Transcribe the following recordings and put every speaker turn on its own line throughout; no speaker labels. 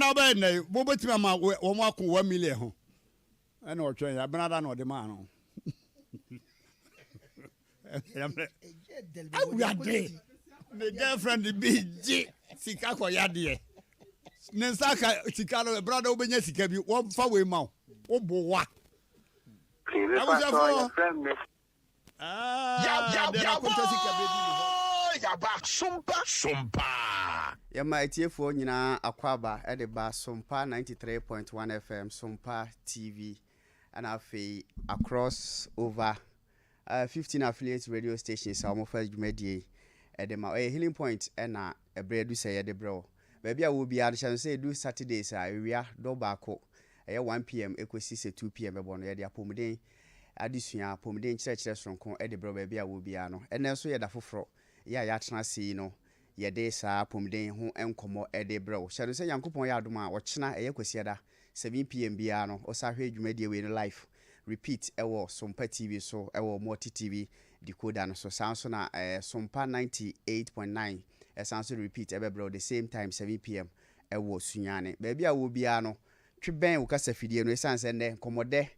na ba na bo betima ma wo mo akon 1 million ho ana o twen ya benada na o de ma no the girlfriend be G sika ko yade ne saka sika no brother obenya sika bi wo fa we ma wo bo wa
ya back SOMPA
ya ma etiefo nyina akwaba e de ba SOMPA 93.1 FM SOMPA TV and afi across over 15 affiliate radio stations our first jumedie e de ma healing point e na e bredu say de bro baby a wo bia de chan say do Saturdays a ewia do baako e 1 pm ekosi se 2 pm e bono ye de apomuden adisua apomuden kire soronko e de bro baby a wo bia no ene so ye da foforo ya tena si no ye de sa apomuden ho enkomo e de bro chan say yankopon ya adoma wo chena e yekwasiada 7 pm bia no o sa hwe dwumadie we no live repeat ewo SOMPA TV so ewo multi TV decoder no so sound so na SOMPA 98.9 sound so repeat bro the same time 7 pm ewo sunyane baby a wo bia no tweben wo kasa fidie no sense ne komode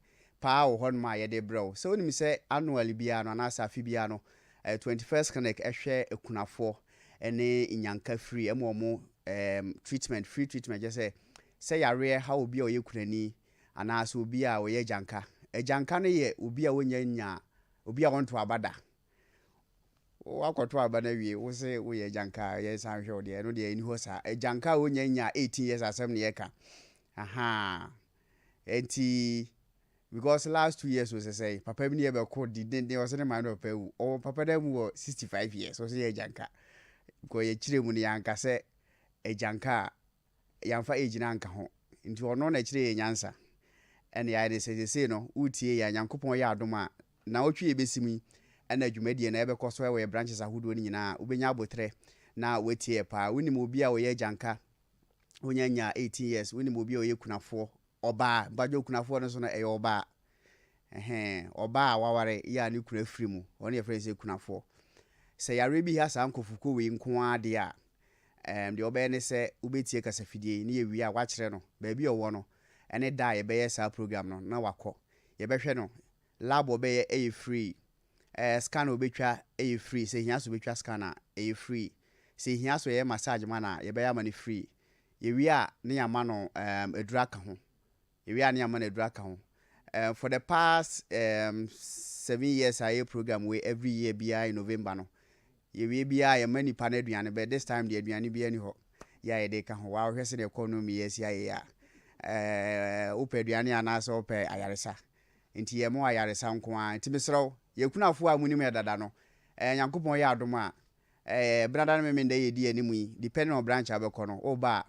pa wo hon ma ye de bro so onim se annual bia no na sa fi bia no 21st connect ehwe ekunafo ene inyanka free emo treatment free treatment just say yare how obi o ye kunani ana so obi a wo ye janka ejanka no ye obi a wonya nya obi a wonto abada wakoto abana wie wo se wo ye janka ye san hwe de no de ni ho sa ejanka wonya nya 18 years asem ne ye ka aha enti because last 2 years was say papa bi ne be ko di den was ne man of pewu o papa dem wo 65 years so ye janka ko ye kire mu ne yanka se ejanka yamfa age na nka ho nti ono na kire ye nyansa ene ya de say no utie ya nyankopon ya adoma na otwe ebesimi ena dwumadie na ebe koso we branches ahodo ni nyina ubenya abotre na wetie pa woni obi a we janka onyanya 18 years woni obi a we kunafo oba bajo kunafo no so na oba oba waware ya ni kuna firi mu oni efre se kunafo se yare bi ha sa nkofuko we nko ade a de oba ne se ubetie kasafidie ni ewi a wakere no ba bi owo no ene da ye be sa program no na wakọ ye be hwe no lab obe ye free scan obetwa free se hia so betwa scanner free se hia so ye massage mana ye be ya mani free ye wi a ne ya ma no edura ka ho ye wi a ne ya ma na edura ka ho for the past 7 years I program we every year bia in November no ye wi bia ye mani pa na aduane be this time the aduane bia ni ho ya ye de ka ho wa hwe se the economy yes ya ye ya upe aduane anase upe ayaresa nti ye mo ayaresa nko a nti mesrew ye kunafo a munim ya dada no nyankopon ya adoma brada na memenda ye di animu yi depending on branch abekọ no oba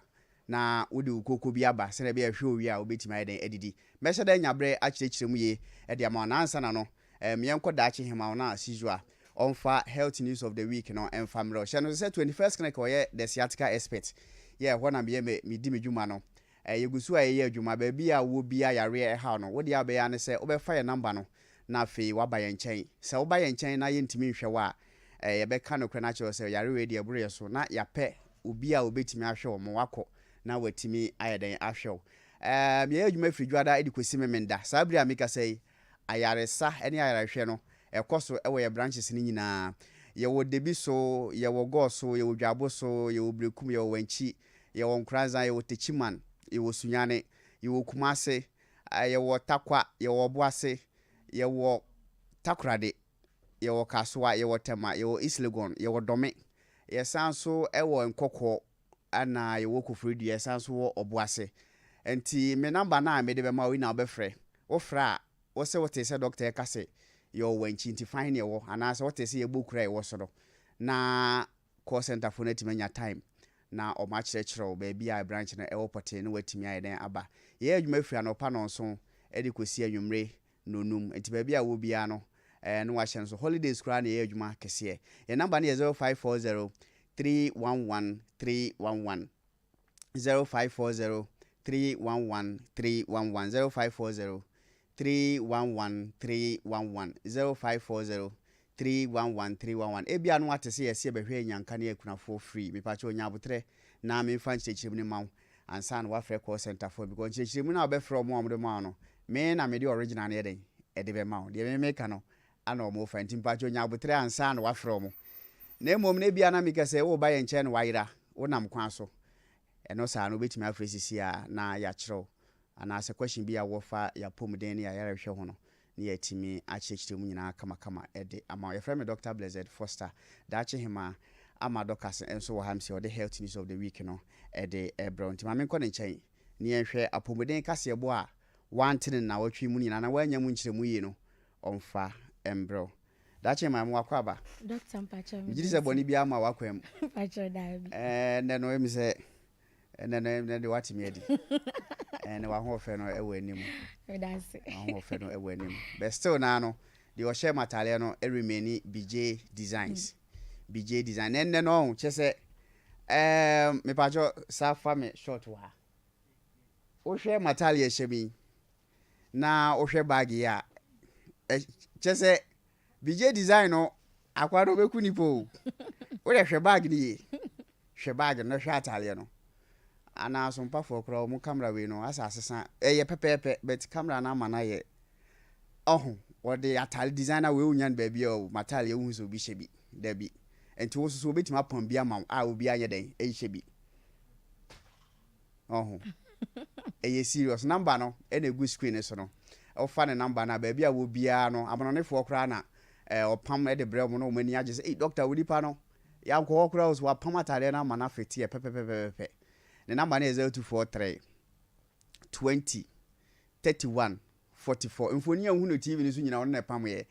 na wodi ukoko bi aba se na be ahwe owi a obetima eden edidi mese da nyabre akirechiremu ye e de ama na ansa na no mienko da achi hema na asizua onfa health news of the week no enfamro she no say 21st connect oye the sciatica expert ye ho na me di medwuma no yegusu a ye adwuma ba bia wo bia yare ha no wo dia be ya ne se obefa ye number no na fe waba ye nchen se woba ye nchen na ye ntimi hwe wa ye be ka no kra na che se yare we dia buru so na ya pe obi a obetimi ahwe o mo wakọ na watimi ayeden ahwe ye adwuma fridwada edikosi memenda sabri amika sei ayaresa ene ayarehwe no ekoso ewo ye branches ni nyina ye wo debi so ye wo go so ye wo dwabo so ye wo brekum ye wo wanchi ye wo nkranza ye wo techiman ye wo sunyane ye wo kumase ye wo takwa ye wo boase ye wo takrade ye wo kaswa ye wo tema ye wo islegon ye wo dome ye sanso ewo nkokọ ana ye wo kofridu ye sanso wo oboase enti me number na me de be ma we na obefre wo fra wo se wo te se doctor kase yo wanchi nti fine ye wo ana se wo te se ye bokura ye wo so na call center for net manya time na o ma kirechiro ba bia branch na ewo pote no watimi ayeden aba ye adwuma fia no pa no so edi kosi anwumre nonum enti ba bia wo bia no no wa hye so holidays kra na ye adwuma kese ye number na 0540 311 311 0540 311 311 0540 311 311 0540 311 311 ebia no atese yesi behwe nyanka na ekunafo free me pa che onya abotre na me fan chechirem ne mawo ansa na wafrɛ call center for because nkyerɛkyerɛmu na wobɛfrɛ ɔmo a ɔmo de ma no me na me de original ne yɛden ɛde bɛma wo deɛ me meka no ana ɔmo fa nti mpacho nya abotre ansa na wafrɛ ɔmo na mmom na bia na meka sɛ wo ba yɛ nkyɛn no wayera wonam kwan so ɛno saa no obetumi afrɛ sisi a na yɛakyerɛw anaasɛ question bi a wɔfa yɛapɔmuden ne yɛyɛrehwɛ ho no ne yɛtumi akyerɛkyerɛ mu nyinaa kamakama ɛde ama yɛfrɛ me Dr. Blessed Foster daakye hema ama doctors enso wɔ ham sɛ ɔde health news of the week no ɛde ɛbrɛ nti ma menkɔ ne nkyɛn ne yɛhwɛ apɔmuden kaseɛbɔ a wantene na wɔtwe mu nyinaa na wanya mu nkyerɛ mu yie no ɔmfa ɛmbrɛ daakye hema mu wakɔ aba
Dr. Mpacho
me gidi sɛ bɔne bi ama wakwam
Mpacho dabi
nɛ no emi sɛ nɛ de watimi adi na wahoɔfɛ no ɛwɔ anim wahoɔfɛ no ɛwɔ anim but still na no de ɔhyɛ mataleɛ no remain BJ designs BJ design nɛ no kyɛ sɛ me pacho safa me short wa wohwɛ mataleɛ hyɛ mi na wohwɛ bag ya kyɛ sɛ BJ design no akwado beku nipo wo de hwɛ bag ni hwɛ bag no hwɛ ataleɛ no ana SOMPA for kra mu camera we no asa asesa ye pepepe but camera na ma na ye wode atale designer we unyan ba bia o matale ehu so bi hye bi da bi enti wo so obetima pam bia ma a obi anye den hye bi eye serious number no e na gu screen so no o fa ne number na ba bia wo bia no abononefo kra na opam e de brɛ mu no mani age say doctor wodi pa no ya nkɔ kra so wa pam atale na ma na fete pepepepe the number is 0243 20 31 44. Infoni ya hunu TV ni so nyina won na pam ye.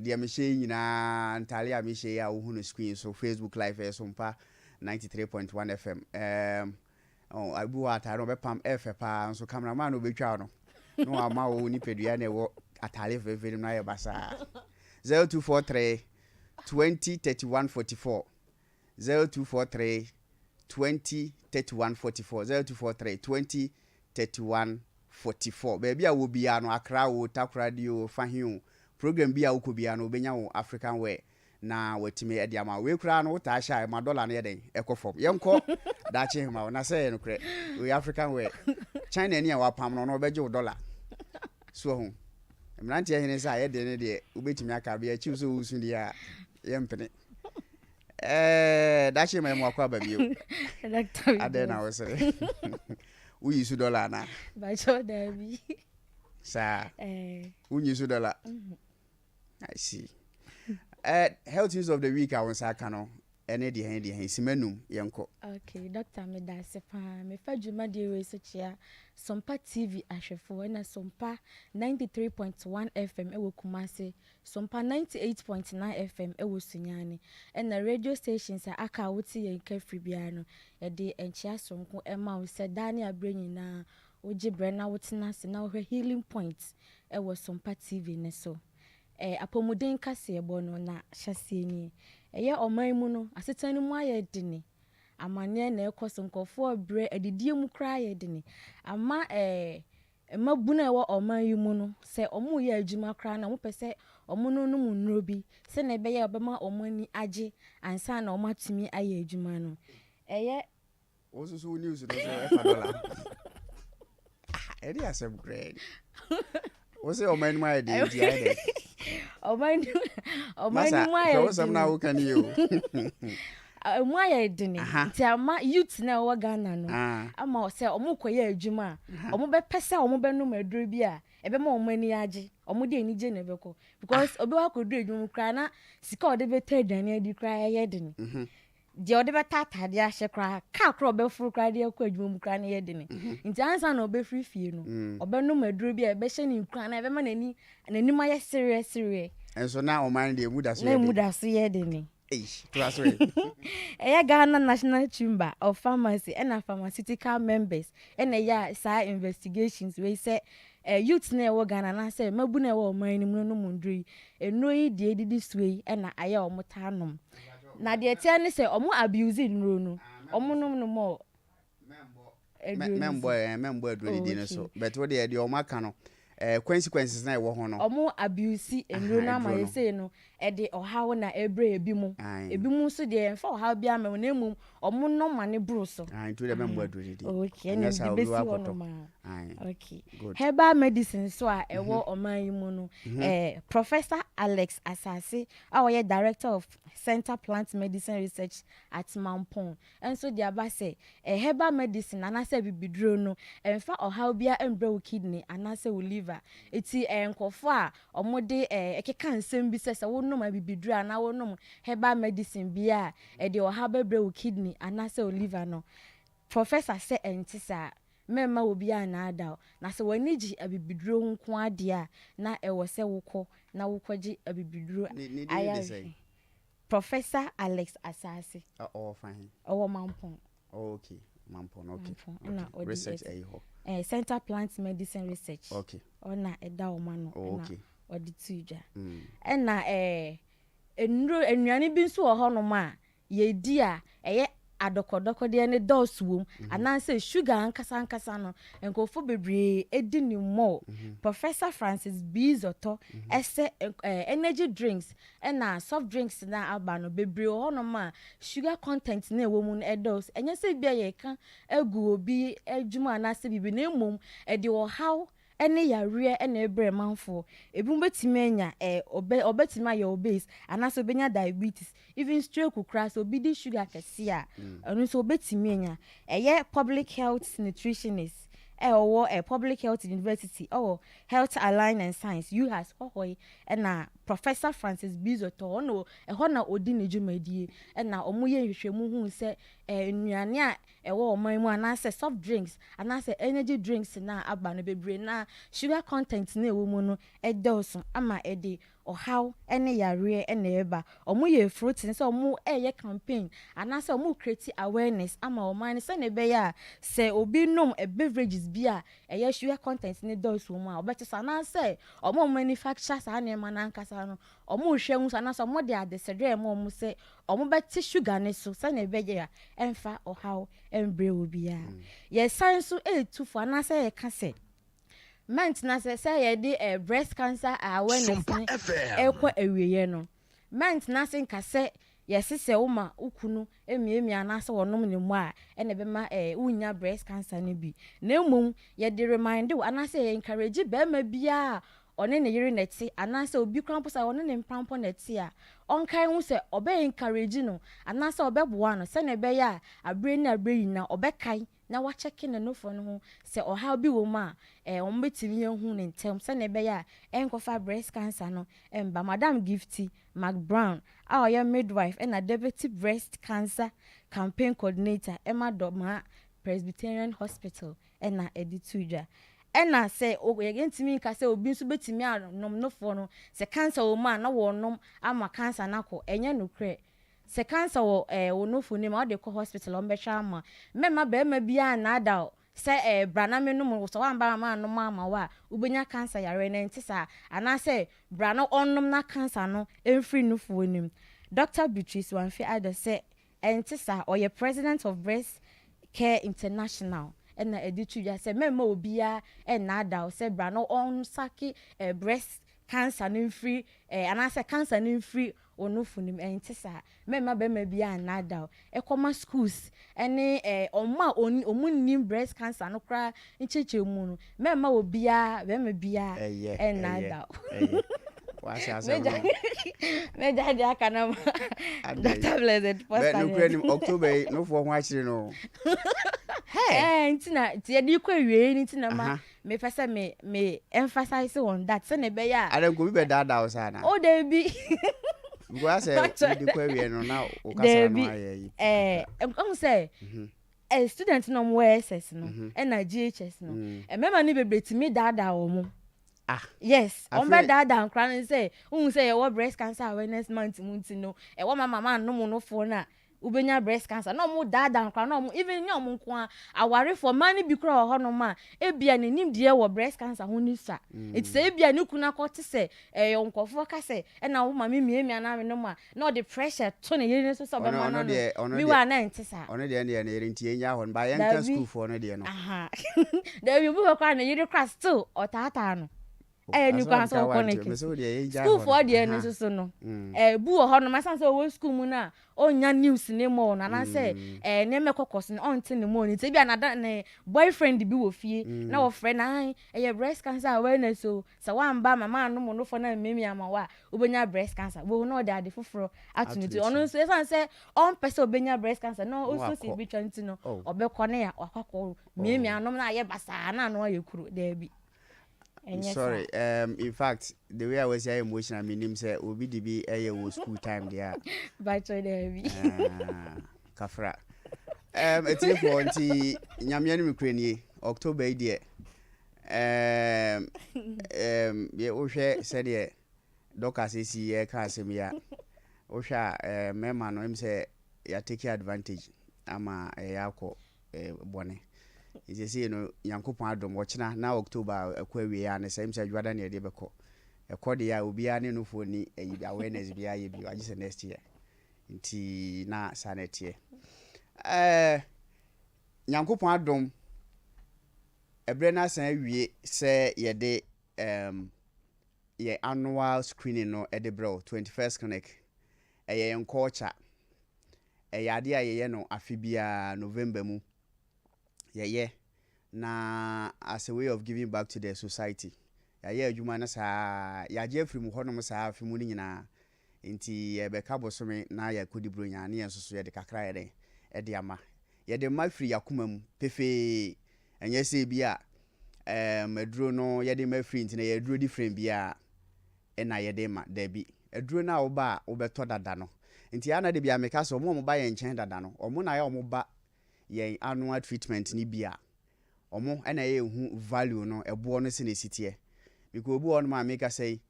Dia me hye nyina ntale a me hye ya hunu screen so Facebook live SOMPA 93.1 FM. Abu wa atare be pam pa so cameraman no betwa no. No ama wo ni pedua na wo atale fefere na ye basa. 0243 20 31 44. 0243 20 31 44 0243 20 31 44 baby a wo bia no akra wo takradio fahiu program bia wo ko bia no obenya wo African wear na watime ade ama we kura no ta sha ma dollar na yeden ekofom yenko daakye hema na say no kre we African wear China ni a wapam no no obeje wo dollar so ho mrantie hene say yede ne de obetimi aka bia chi so wusu dia yempene daakye hema mu akwa ba bio ade na wo say we use dollar na
ba cho dabi
sa we use dollar I see health news of the week I want saka no ene de hen simanum yenko
okay doctor me da se pa me fa djuma de we so chia SOMPA TV ahwefo na SOMPA 93.1 FM ewo Kumase SOMPA 98.9 FM ewo Sunyane na radio stations aka woti yen kafri bia no e de enchia sonko ema wo se dani abrenyi na oje brena wotina se na wo healing points ewo SOMPA TV ne so apomuden kase ebo no na hyase ni eye oman mu no asetani mu aye dini amane na ekoso nkofo bre adidie mu kra aye dini ama mabuna ewo oman yi mu no se omu ye adwuma kra na mo pese omu no no mu nnuro bi se na ebe ye obema omani age ansa na omatumi aye adwuma no eye
osusu news no so e fa dollar eri asem great wose oman mu aye de ide
oman mu aye
so some na wo kan you
mu aye dini nti ama youth na wo Ghana no ama se omu koye adwuma omu be pese omu be no maduro bi a ebe ma omu ani age omu de ani je na be ko because obi wa kodu adwuma kra na sika ode be tadane adi kra ye dini de ode be tatade a hye kra ka kra obe furu kra de akọ adwuma mu kra na ye dini nti ansa na obe free fie no obe no maduro bi a ebe hye ni kra na ebe ma nani ma ye serious
enso na oman de muda so
na muda so ye dini
class way
Ghana National Chamber of Pharmacy and pharmaceutical members and ya sa investigations we say youth na wo Ghana na say mabu na wo man ni mu no mundui eno yi de didi suwe na aya o mutanom na de tia ne say omo abuse nro no omo nom no mo
membo adro di ne so but what de o maka no consequences na e wo ho no
omo abuse nro na ma say no de ohaw na ebre ebi mu so de emfa ohaw bia ma na emum omo no mane bro so
to the member do it
okay and the best one okay herbal medicine so a ewo oman yi mu no Professor Alex Asase our director of Center Plant Medicine Research at Mampong and so the aba say herbal medicine anase bibiduro no emfa ohaw bia embre wo kidney anase wo liver eti enkofo a omode ekeka nsem bi se wo nom bibiduro ana wo nom herbal medicine bia de ohaw bebre wo kidney anase wo liver no professor say entisa mema obi ana ada na se wanigi abibiduro nko ade a na ewo se wokọ na wokọji abibiduro aya Professor Alex Asase
fine
Mampong
okay Mampong okay
na
research
Center Plant Medicine Research
okay
ona eda o ma no
okay
odi tuja na enuro enuane bi nso ho no ma ye di a eye adokodoko de ne dose wom ananse sugar ankasa no enkofo bebre edi ni mo Professor Francis Bizoto ese energy drinks na soft drinks na aba no bebre ho no ma sugar content na ewo mu no dose enye se bia ye ka egu obi adwuma anase bibi na emom de wo how ene yare ene ebre manfo ebum betime anya obetima ya obese anaso benya diabetes even stroke kukra so obi di sugar kese a anu so obetime anya eye public health nutritionist public health university health align and science you has na Professor Francis Bizoto no na odi ne dwumadie na omoye hwehwemu hu se nnuane a oman mu anase soft drinks anase energy drinks na aba no bebre na sugar content na ewo mu no edoso ama ede ohaw ene yare ene eba omoye fruit nse omo eye campaign anase omo create awareness ama oman se ne be ya se obi nom beverages bia eye sugar content ne doso mu a obetesa na se omo manufacture sa na ema na nkasa no omo hwehwu sa na so omo de adesedre mo omo se omo beti sugar ne so se ne be ya emfa ohaw embre obi a ye science so etufo na se ye ka se ment na se ye de breast cancer awareness ni ekwa ewiye no ment na se nka se yesese woma ukunu emiemi anase wonom ne mu a ene be ma unya breast cancer ne bi na emum ye de remind wo anase ye encourage be ma bia one ne yiri neti anase obi krampo sa one ne mprampo neti a onkai hu se obe encourage no anase obeboa no se ne be ya abre ni abre yina obekai na wa check ne no fo no ho se oha bi wo ma ombetimi hu ne ntem se ne be ya enkofa breast cancer no emba Madam Gifty McBrown our midwife and a deputy breast cancer campaign coordinator Emma Doma Presbyterian Hospital and na edituja ena say o yegentimi ka say obi nso betimi anom no fo no se cancer o ma na wo nom ama cancer na ko enye no kre se cancer wo no fo ni ma de ko hospital on be hwa ama mema be ma bia na ada se brana me no mo so wan ba ma no ma wa ubenya cancer yare na ntisa ana se brana onnom na cancer no emfri no fo nim Dr. Beatrice Wanfi ada say ntisa oye president of Breast Care International na editu ya se mema obia na ada se bra no on saki breast cancer no free anase cancer no free onofunim entisa mema be ma bia na ada ekoma schools ene oma omunnim breast cancer no kra ncheche mu no mema obia be ma bia na ada me jadi akana Dr. Blessed
first no kra October no for ho achire no
ntina tie di kwa wie ni ntina ma me fasa me emphasize on that se ne be ya
ada go bi be dada o sana
o de bi
go say di kwa wie no na o kasa no ayi
em say student no mo SS no na GHS no mema ni bebretimi dada o mo yes on be dada nkran say say your breast cancer awareness month no e wo mama no mo no fo na ubenya breast cancer no mo dada nkra no mo even nyom nko aware for mani bi kra ho no ma ebia ne nim de wo breast cancer ho ni sa it say ebia ne kuna ko te se yonkofo ka se na wo ma miemi ana me no ma no the pressure to ne yiri so be ma no mi wa na ntisa
ono de ne yiri ntie nya ho ba yanka school for no de no
da bi bu ko na yiri class still o tata no ni kwa so connect school for there no so no bu ho no masan say wo school mu na onya news ne mo na na say ne mekokos ne on tin ne mo ni te bia na ne boyfriend bi wo fie na wo friend ai breast cancer awareness so wan ba mama no mo no for na memi ama wa obenya breast cancer wo no de ade foforo atuniti ono so esan say on person obenya breast cancer no also see bi twanti no obekọ ne ya akwakọ memi anom na ye basa na no ye kuro there bi.
Sorry, in fact, the way I was saying emotional, I mean, him say, "Obi dibi was school time there."
But there,
Kafra. It's here for anti Nyamian Ukraine October there. Yeah, Osha said yeah. Doctor says yeah, can't say me ya. Osha, member no him say ya take advantage. Ama yako bone. Is say no Yankopon adom wochina na October akwawie ya na same say dwada na de beko ekode ya obi ya ne no foni awareness bia ye bi agise next year nti na sanete Yankopon adom ebre na san awie say ye de ye annual screening no e de bro 21st clinic ye culture ade ye no afibia November mu yeah na as a way of giving back to the society yeah adwuma na sa ya je free mu honom sa afi mu ni nyina nti ye be ka bosome na ya kodi bronya na yenso ye de kakra ye de ama ye de ma free yakoma mu pefe enye se bia aduro no ye de ma free nti na ye aduro different bia na ye de ma da bi aduro na wo ba wo beto dada no nti ya na de bia meka so mo ba ye nchen dada no omo na ya omo ba ye annual treatment ni bia omo na ye hu value no ebo no se na sitie because obi on ma make say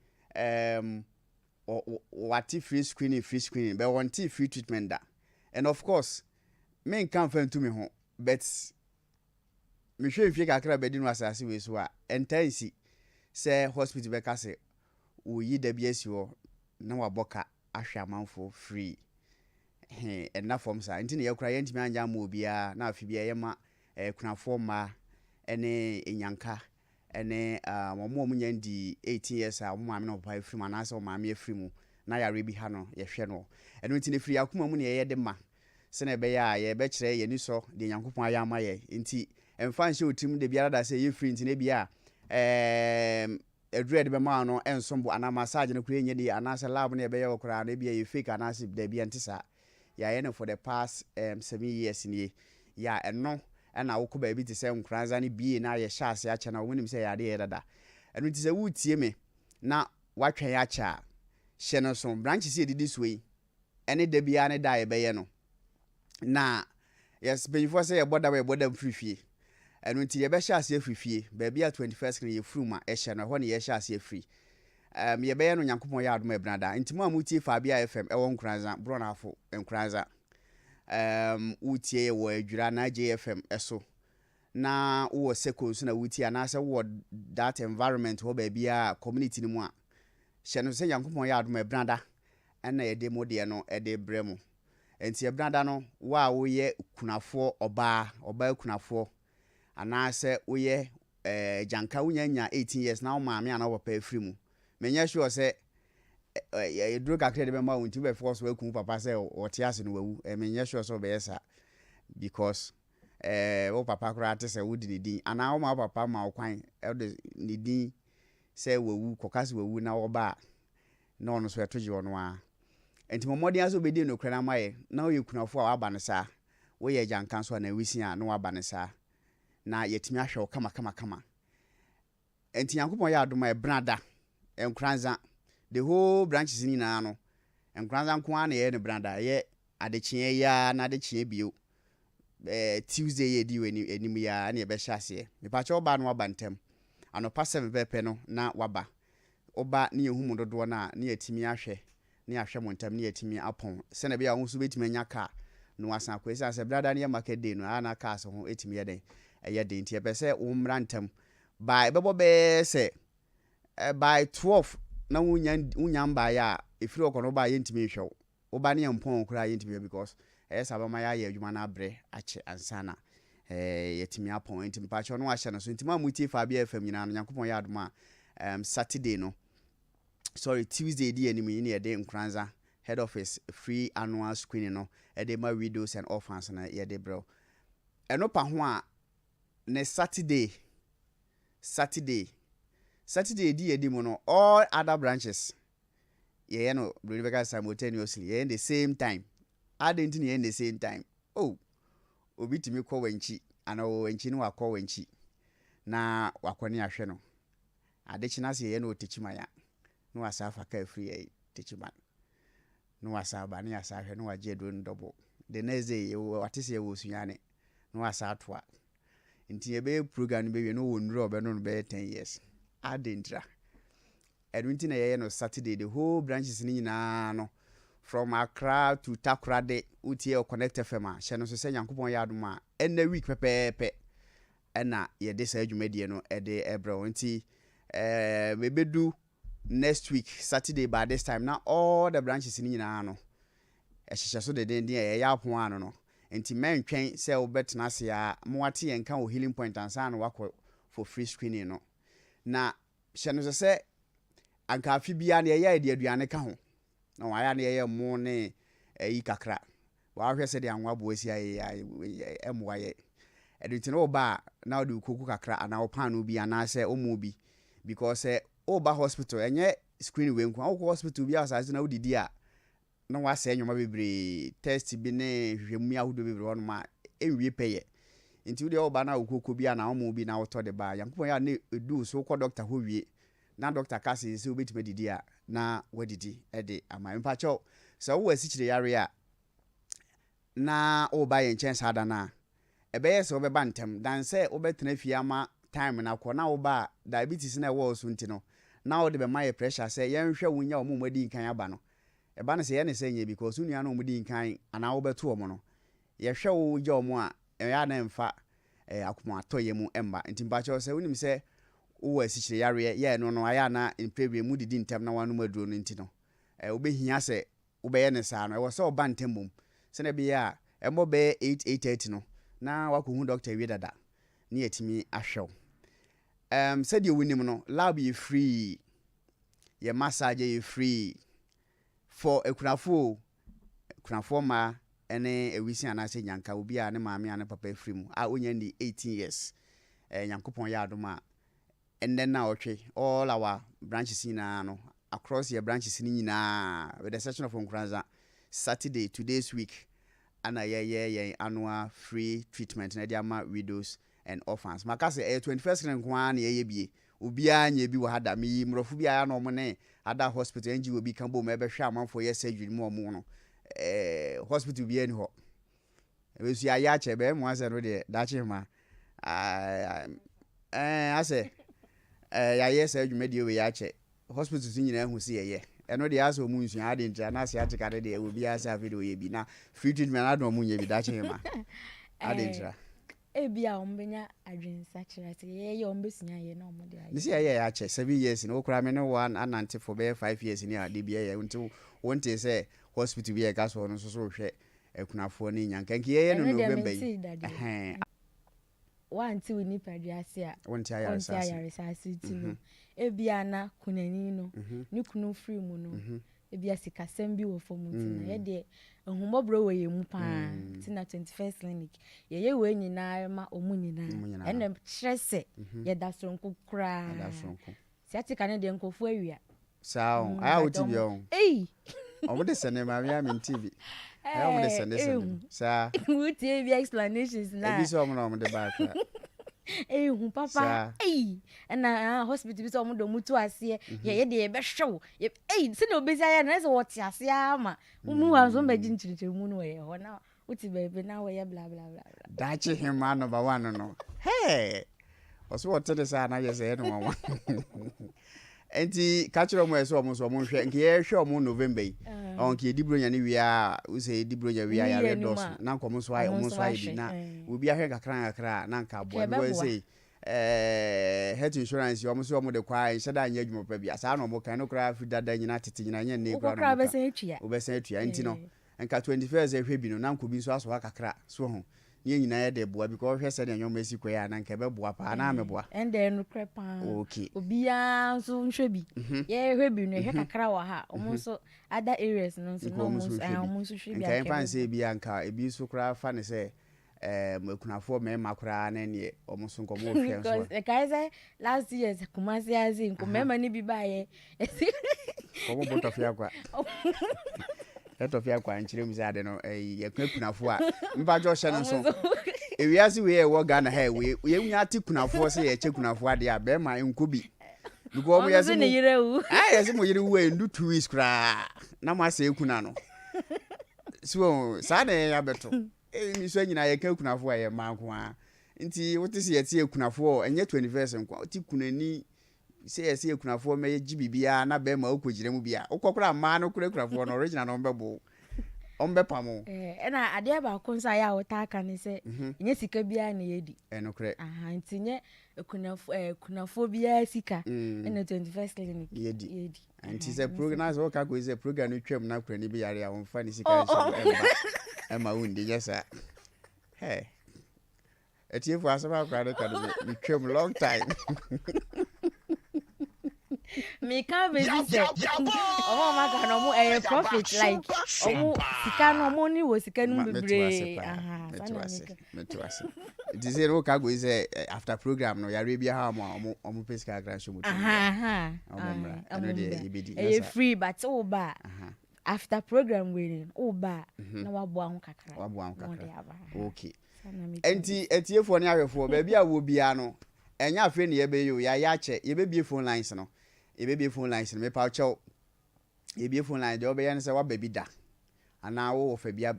what free screening but want free treatment da and of course men can find to me ho but me hwe mfie kakra bedi no asase we so a entansi say hospital be ka say wo yi da bi asi wo na waboka ahwe amanfo free na form sa nti ne yakura yentimi anja ma obia na afibia yema kunafo ma ene enyanka ene momo munya ndi 18 years a momo ame no papa free ma na se momo ame free mu na yare bi ha no ye hwe no eno nti ne free akuma mu ne ye de ma se na be ya ye be kire ye ni so de Nyankopon aya ma ye nti emfa nche otim de biara da se ye free nti ne bia edred be ma no ensombo ana massage no kure nye de ana se lab ne be ye okura na bia ye fake ana se de bia ntisa ya for the past 7 years ni ya eno na wo ko ba bi ti se nkranza ni bie na ye sha ase acha na wo nim se ya de ye dada eno ti se wo tie me na watwen ya cha hye no so branch si edidi suwe ene da bia ne da ye be ye no na yes before say ye boda free eno ti ye be sha ase free ba bia 21st kan ye fruma e hye no ho ne ye sha ase free ye be ye no Nyankopon ya adom e brada ntimu amutie fa bia FM e wo nkranza bro na afo nkranza utie wo adwura na JFM eso na wo seko so na utie na se wo that environment ho ba bia community ni mu a hye no se Nyankopon ya adom e brada na ye de mode no e de bremu enti e brada no wa wo ye kunafo oba kunafo ana se wo ye janka wunya 18 years na wo maame ana wo pa free mu menya sure say duro kakre de be ma wonti be force we kun papa say o ti ase no wawu menya sure so be yesa because wo papa kura te say wudi ni din ana wo ma papa ma kwan e de ni din say wawu kokase wawu na wo ba na ono so etoje ono a enti momodi aso be di no kra na maye na wo yekunafo a aba ne sa wo ye janka so na wisi a na wo aba ne sa na yetimi ahwe wo kama enti Yankopon ya adoma e brada enkranza the whole branches ni na no enkranza nko a na ye ne branda ye adechie ya na adechie bio Tuesday ye di weni enim ya na ye be hyase me pa che oba no oba ntem anopa 7 pepe no na waba oba ne yehu mu dodo na ne yetimi ahwe ne ahwe mo ntem ne yetimi apon se na be ya ho so betimi anya ka no asan kwesa se brada ne market day no ana ka so ho etimi ye den eye den ti e be se wo mra ntem by bebo be se by 12 na wunya mba ya efiri okono ba ye ntimi hwew oba ne yampon kura ye ntimi because sabama ya ye adwuma na abre ache ansana yetimi apon ntimi pa cho no ahye no so ntimi amuti fa bia FM nyina no Nyankopon ya adoma Saturday no sorry Tuesday di anim yi na de nkranza head office free annual screening no de ma widows and orphans na ye de bro eno pa ho a ne Saturday di adim no all other branches ye no Brother simultaneously ye in the same time adentin ye in the same time oh obi timi kwa wanchi ana wanchi no akwa wanchi na wakwane ahwe no adechina se ye no techimaya no asafa ka free ye techiman no asaba ne asahwe no waje do double the next day watese ye wo sunyane no asatoa nti ye be program be we no wonru obe no be 10 years adentra edwinti na ye no Saturday the whole branches ni nyina no from Accra to Takoradi utie connect FM a hye no so se Nyankopon ya adoma enne week pepepe ena ye de sa adwumadie no e de ebro nti mebedu next week Saturday by this time now all the branches ni nyina no ehye so de den ye ya apon ano no nti mentwen se obetena se ya moate ye nka o healing point ansa no wako for free screening no na hye no so se anka afi bia na ye ya de aduane ka ho na waya na ye mo ne yi kakra wa hwe se de anwa bo asi aye emwa ye edunti no ba na odi koku kakra ana opan no bi ana se omo bi because oba hospital enye screen we nko akọ hospital bi asase na odidi a na wa se enwoma bebre test bi ne hwehwemu ahodo bebre wono ma enwie peye nti wo de oba na okoko bi ana omo bi na woto de ba Yankopon ya na edu so ko doctor ho wie na doctor ka se obetime didi a na wadidi ede ama mpacho so wo asichire yare a na oba ye nchen sada na ebe yes obeba ntem dan se obetena fie ama time na kọ na oba diabetes na wo so ntino na wo de be my pressure say yen hwe wunya omo madi nkan aba no eba na se ye ne se nye because unia no madi nkan ana wo beto omo no ye hwe wo je omo a ya na mfa akoma atoye mu emba ntimpacho se unim se wo asichire yare ye no aya na imprevie mu didi ntem na wanu maduro no ntino obehia se obeye ne sa no e wo se oba ntembom se na be ya embo be 8:30 no na wakohu doctor wi dada ni yetimi ahwew said you winim no lab you free your massage you free for ekunafo ma ene ewisi anase nyanka obi a ne maame ane papa free mu a onya ndi 18 years Nyankopon ya adoma and then now okay all our branches na no across your branches ni nyina with the section of Nkranza Saturday today's week ana ye annual free treatment na dia ma widows and orphans makase 21st nkwa na ye bie obi anya bi wa hada mi mrofu bi aya no mo ne ada hospital ngi obi kan bo me be hwe amanfo ye surgery mo mo no hospital bi ani ho we su ya che be mo ase no de da che ma ase ya ye surgery me we ya che hospital tin nyina hu se ye eno de aso mu nsu ade ntia na se atikade de obi asa video ye bi na free treatment adon mu nye bi da che ma ade ntia
ebia ombenya adwensa kirate ye ombesunya ye na omode aye
nisi ye ya che 7 years no kura me no one anante for be 5 years ni ade bia ye until wonte say hospital bia ga so no so hwe ekunafo ni nyanka nki ye no November yi
wanti we ni padiase a
wonte ayaresa
ti no ebia na kunani no ni kunu free mu no ebia sikasem bi wo fomu ntina ye de ehumobro we ye mu pa ntina 21st clinic ye we nyina ma omu nyina ene kyerese ye da sonko kra si atika ne de nkofo awia
sao aya oti bi on omo de sene ma mi am TV omo de sene sa
wuti e explanations na
ebi so omo de ba kra
hu papa na hospital bi so omo do mutu ase ye de be hwew se na obezi aya na se wote ase ama mu wa so magi nchiriche mu no ye ho na uti bebe na we bla bla bla
da chi hima number 1 no hey oso wote de sa na ye se no mama enti kachiro mo eso mo so mo hwe nke ye hwe mo November yi onke dibronya ne wia u se dibronya wia ya red dos na nkomo so ayi mo so ayi bi na obi ahwe kakra na nka bo no say health insurance yo mo so mo de kwa yi sheda anya adwuma pa bi asa no mo kan no kra fi dada nyina tete nyina nya ne kra no
obesan etua
enti no nka 21st ehwe bi no na nko bi so aso kakra so ho ni nyina ye de boa because hwe se de nyom esi koya na nke be boa pa na me boa
and then crepa
okay
obia so nhwe bi ye hwe bi no hwe kakra wa ha omo so other areas no so no mo so hwe bi
nke fan se bi anka ebi so kra fa ne se makunafo me makra na ne omo so nkomo hwe so
because kai say last year Kumasi azi nkomema ni bi ba ye
omo botofia kwa etofia kwa nchire mu se ade no ye kunafo a mba jo hye no so ewiase we e wo Ghana ha we ye nya ati kunafo se ye che kunafo ade a be ma enkobi because mo yesi
ne yire wu
yesi mo yire wu endu 2 weeks kra na ma se ekuna no so sa na ya beto mi so nyina ye ka kunafo a ye ma nko a nti wote se ye tie kunafo enye 21st nko oti kunani se ye se kunafo me ye gibibia na be ma okogire mu bia okokora ma no kura kunafo no original no mbebo ombe pamo
na ade ba ko nsa ya wota ka ne se nye sika bia na yedi
enokre
aha nti nye kunafo bia sika na 21st clinic
yedi nti se program so ka ko se program no twam na kura ni bi yare a wonfa ni sika so ema wundi yesa hey etiefo asaba kwa de ka do twam long time
me can be say omo maka no mo profit like omo sika no mo ni wo sika no bebre aha
metuase it is here ka go is after program no yare bia ha omo pesika gran show mutu
aha
omo de ibidi
e free but oba after program we oba na wabo ho kakra
okay enti etiefo ne ahwefo ba bia wo bia no enya afi ne ye be yo ya che ye be bie phone lines no ebebe phone lines me pa chow ebie phone line de obeyan se wa baby da ana wo fa bia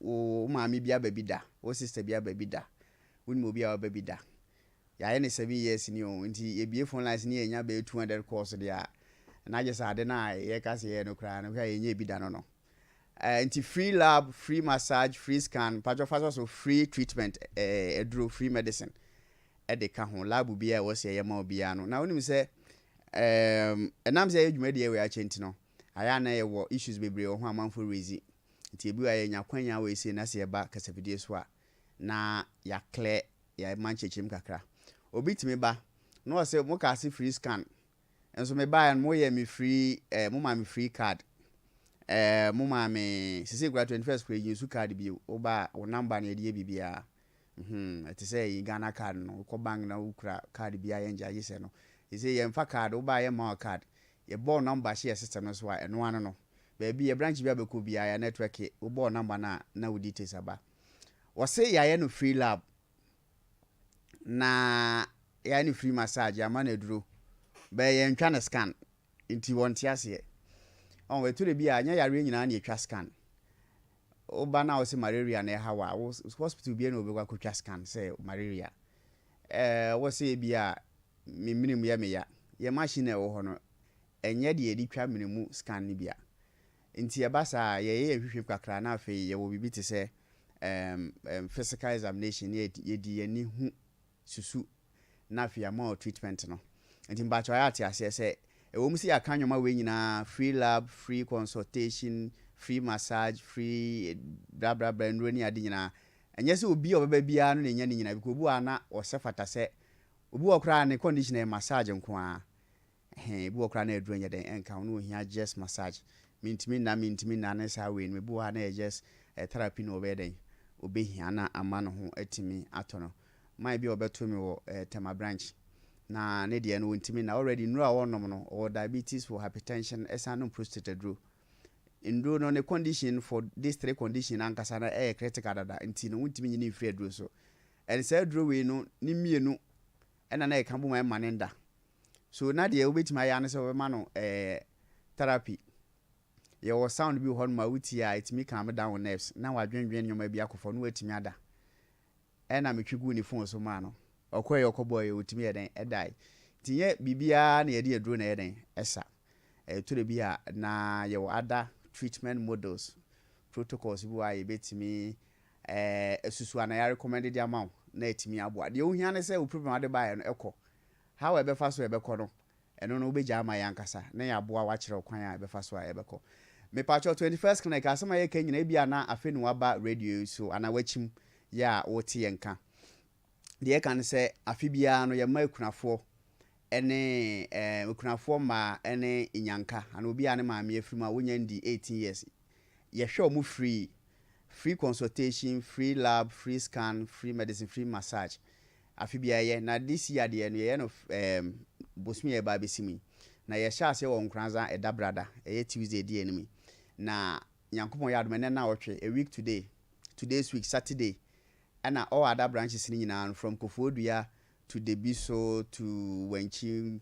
wo maami bia baby da wo sister bia baby da woni mo bia baby da ya ne 7 years ni o nti ebie phone lines ni enya be 200 course dia na je sa de na ye ka se ye no kra no ka ye nya bi da no nti free lab, free massage, free scan, pa jo so free treatment edro free medicine de ka ho lab bia wo se ye ma bia no na wonim se enam se adwuma de we a chenti no aya na ye wo issues bebre ho amanfo raise nti ebi wa ye nya kwanya we se na se ye ba kasafidie so a na ya clear ya manchechim kakra obitimi ba no se mo ka se free scan enso me ba mo ye me free mo ma me free card mo ma me sese gura 21st kwa use card bi o ba o number na ye de bibia ati say Ghana card no ko bank na ukra card bia ye nja yese no ise ye mfa card wo ba ye ma card ye bo number share system no so a eno ano no ba bi ye branch bia be ko bia ya network wo bo number na wo details aba wo say ya ye no free lab na ya ni free massage ama na duro ba ye ntwa na scan nti wonte ase on we to de bia anya yare nyina na etwa scan oba na o se malaria na hawa hospital bia na obekwa kwatwa scan say malaria wo se bia minimu ya me ya ye machine wo ho no enye de edi twa minimu scan ni bia nti eba sa ye hwehwe kakra na afi ye wo bibi te se physical examination ye di ye ni hu susu na afi ama treatment no nti mba cho ya te ase se ewo musi akanyoma we nyina free lab, free consultation, free massage, free bla bla bla ndro ni ade nyina enye se obi obeba bia no nya ni nyina biko obu ana o se fata se obi okra ne conditioner massage nko a obi okra na edro nya den enka no ohia just massage mintimi na ne sa we no bu ha na just therapy no obeden obehia na ama no ho atimi atono mai bi obeto mi wo tema branch na ne de no ntimi na already nura wonom no or diabetes for hypertension esano prostate dro indro no ne condition for this 3 condition ankasa na critical dada nti no ntimi nyini free dro so and say dro we no ni mienu ena na ekambu mai manenda so na de obetima ya ne se we ma no therapy ye wo sound bi ho no ma wuti a itimi calm down nerves na wadwenwen nyoma bi akofo no watimi ada ena metwigu ni phone so ma no okoye okoboy utimi eden edai tinye bibia na yede eduro na eden esa to de bia na ye ada treatment models protocols bi wa ye betimi esusu ana ya recommended amount na etimi abo de ohia ne se o problem ade ba ye no ekọ how e be fa so e be kọ no eno no obegya ama ya nkasa na ya abo a wa kire kwan a e be fa so a e be kọ me pacho 21st clinic asema ye kan nyina bia na afi no aba radio so ana wachim ya wote yenka de kan se afi bia no ye ma kunafo ene kunafo ma ene inyanka ana obi ane ma me afiri ma wonya ndi 18 years ye hwe mu free consultation, free lab, free scan, free medicine, free massage. Afi bia ye na this year de no ye no bosmi ye ba besimi na ye sha ase wo nkranza eda brada e Tuesday de enemy na Nyankopon ya adom na wotwe a week today's week Saturday and all other branches ni nyina from Kofoduya to Debiso to Wenchi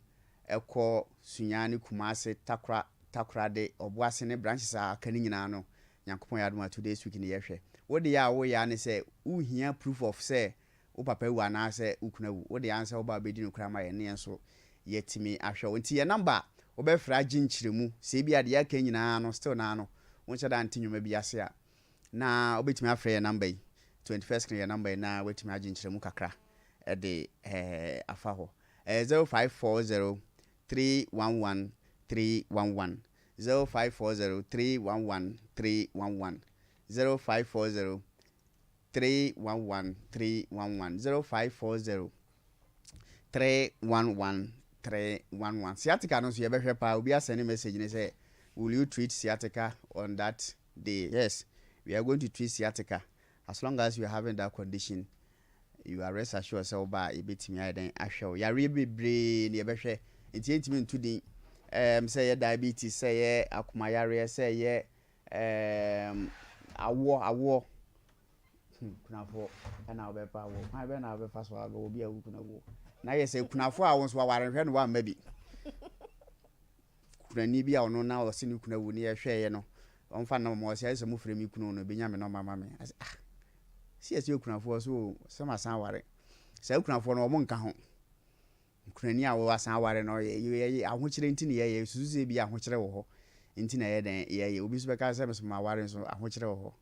Eko Sunyani Kumase Takra de Obuase ne branches are kani nyina no Nyankopon ya adom today's week ni ye hwe wo de ya wo ya ne say wo hia proof of say wo papa wu ana say ukuna wu wo de answer wo ba bedi no krama ye ne enso yetimi ahwe wonti ye number obefra ginchiremu se bia de yaka nyina no still na no woncha da antinwuma bia se a na obetimi afre ye number 21st ye number na wetimi aginchiremu kakra e de afa ho 0540 311 311 0540 311 311 0540 311 311 0540 311 311 sciatica no so ye behwe pa obi asend message ni say will you treat sciatica on that day? Yes, we are going to treat sciatica as long as you are having that condition. You are rest assured say oba e betimi aden ahwe ya re bebre ni ye behwe enti entimi ntudi say ye diabetes say ye akuma yare say ye awo kunafo na obepa wo ma be na obefa so aga obi awu kunawo na ye say kunafo a won so ware hwe no wa ma bi kunani bi a ono na o se ni kunawo ni ye hwe ye no on fa na mo se mu fremi kunu no be nya me no mama me si ese kunafo so sama san ware say kunafo no mo nka ho kunani a wo asan ware no ye ahokyere ntini ye suzuze bi ahokyere wo ho ntini ye den ye obi so be ka say me so ma ware so ahokyere wo ho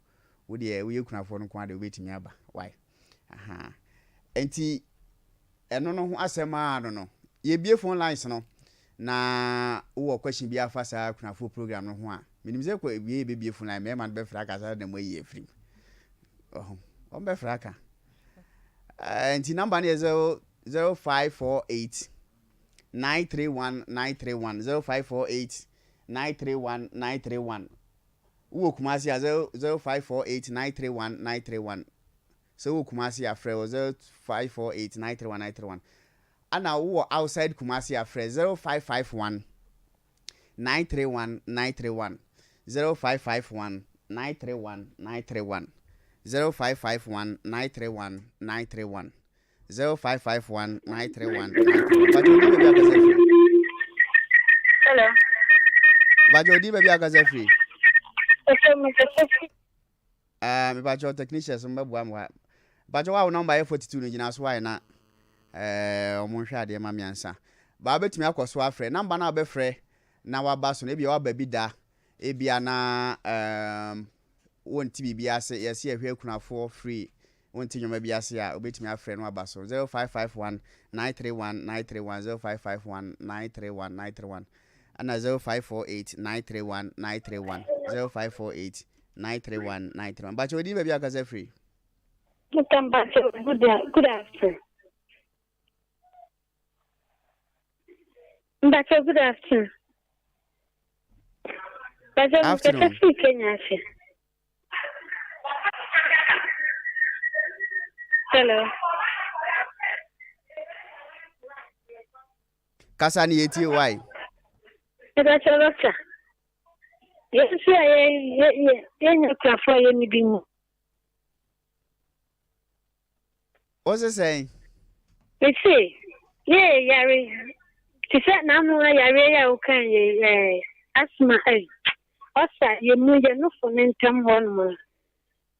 wo de we kunafo no kwa de obetimi aba why aha enti eno no ho asema no ye bie phone lines no na wo question bi afa sa kunafo program no ho a minim se ko bie phone line me man be fra ka sa de mo yi free on be fra ka enti number is 0548 931 931 0548 931 931 wo kumasi 0548 931 931 so wo kumasi afre 0548 931 931 ana wo outside kumasi afre 0551 931 931 0551 931 931 0551 931 931 0551 931 931
Hello.
Bajodi baby agaze free. Me bajo technicians mbabua mwa. Bajo wa number 42 no gina so why na omonhwe ade ma miansa. Ba betimi akoso afre number na obefre na waba so na bia waba bi da ebia na wonti bibia se yesi ehwe kunafo free wonti nyoma bia se a obetimi afre no waba so 0551 931 931 0551 931 931 ana 0548 931 931 0548 931 931 but odi baby akaza free
Good afternoon. Bacho, good afternoon. Bacho,
Afternoon.
Hello.
Kasa ni eti why
Bacho, doctor. Yes, yeah, for you be.
what's it saying?
You see, yeah, Yari. She said, "Now, Yari, okay, asthma. Also, you move your no for mental one more.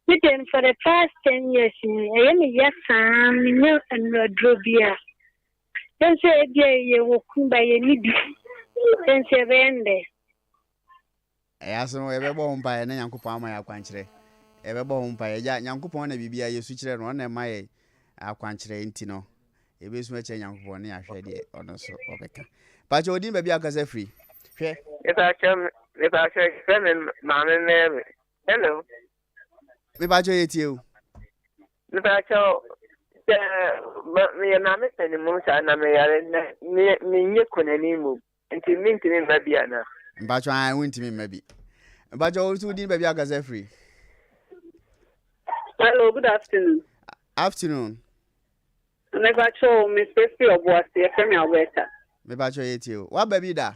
Within for the past 10 years, I am yes, I'm and Drobia. Then say, you walk by any then say, Vende.
Aso ebe bo mpa na Nyankopon ama ya kwankyere ebe bo mpa ya Nyankopon na bibia yesu kyere no na ma ye akwankyere enti no ebe su eche Nyankopon na ahwe de ono so obeka pacho odin ba bia kasa free hwe
If I say sending mammy name. Hello.
Me ba cho yetio.
If I show me and I'm sending Musa and I'm me kunanimu. And to mean to me, Babiana.
Ba cho I win to me maybe. Ba cho also din baby agaze free.
Hello, good afternoon.
Afternoon.
Me ba cho me special of what the family Alberta.
Me ba cho yetio. What baby da?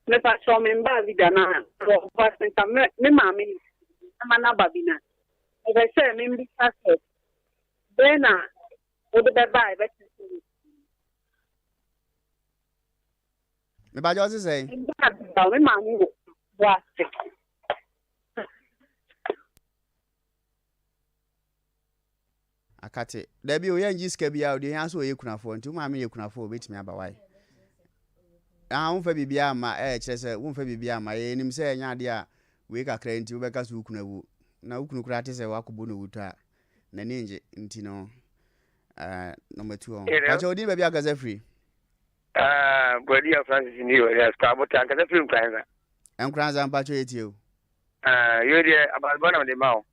Me ba cho me ba vida na. What me mami. Amana babina. As I say, me be pastor. Then would be bye.
Me ba cho say.
Me mami what?
Akate. There be oyan jiska bia o de han so yekunafo nti ma me yekunafo betimi aba wai. Ah won fa bibia ma kire se won fa bibia ma ye nim se nya de a we kakra nti wo beka so ukunawu na ukunu kura te se wakobo no wuto a na ninje nti no number 2 on. Acha odi bibia gaza free.
Body of Francis ni o ya ska bota ka film kwanza.
Enkranza mpacho yetio.
You dey about one of the mouth.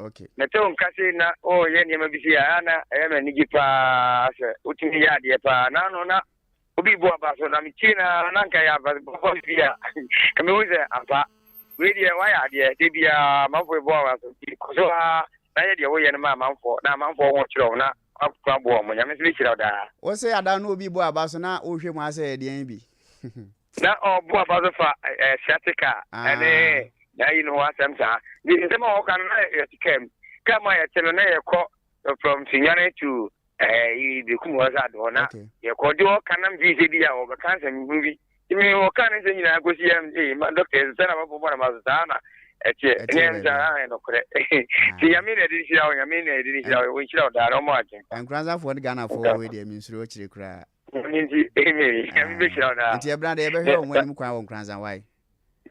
Okay.
Na to nkase na o ye ni mabisi ya na e ma ni gipa se utimi ya de pa na no na obi bo aba so na mi china na nka ya ba bo bia ka me wuze apa we dey wa ya de bia manfo bo aba so ha na ye de wo ye na manfo ho kiro na akwa bo mo nya me se kiro da
Wo se ada no obi bo aba so na o hwe mu ase de bi.
Na o bo aba so fa sciatica ene na you know what I'm saying. The same all can came. Come on, tell me from Signane to the Kumwaza Dona. You call you can be the over cancer movie. You mean, what can I say? I go see my doctor is about one of Mazana. I know correct. See, I mean, I didn't show, I mean, I didn't show, we show that on margin.
And Granza for the Ghana for with the means roach cry.
I'm sure that.
Your brother ever heard when you cry on Granza why?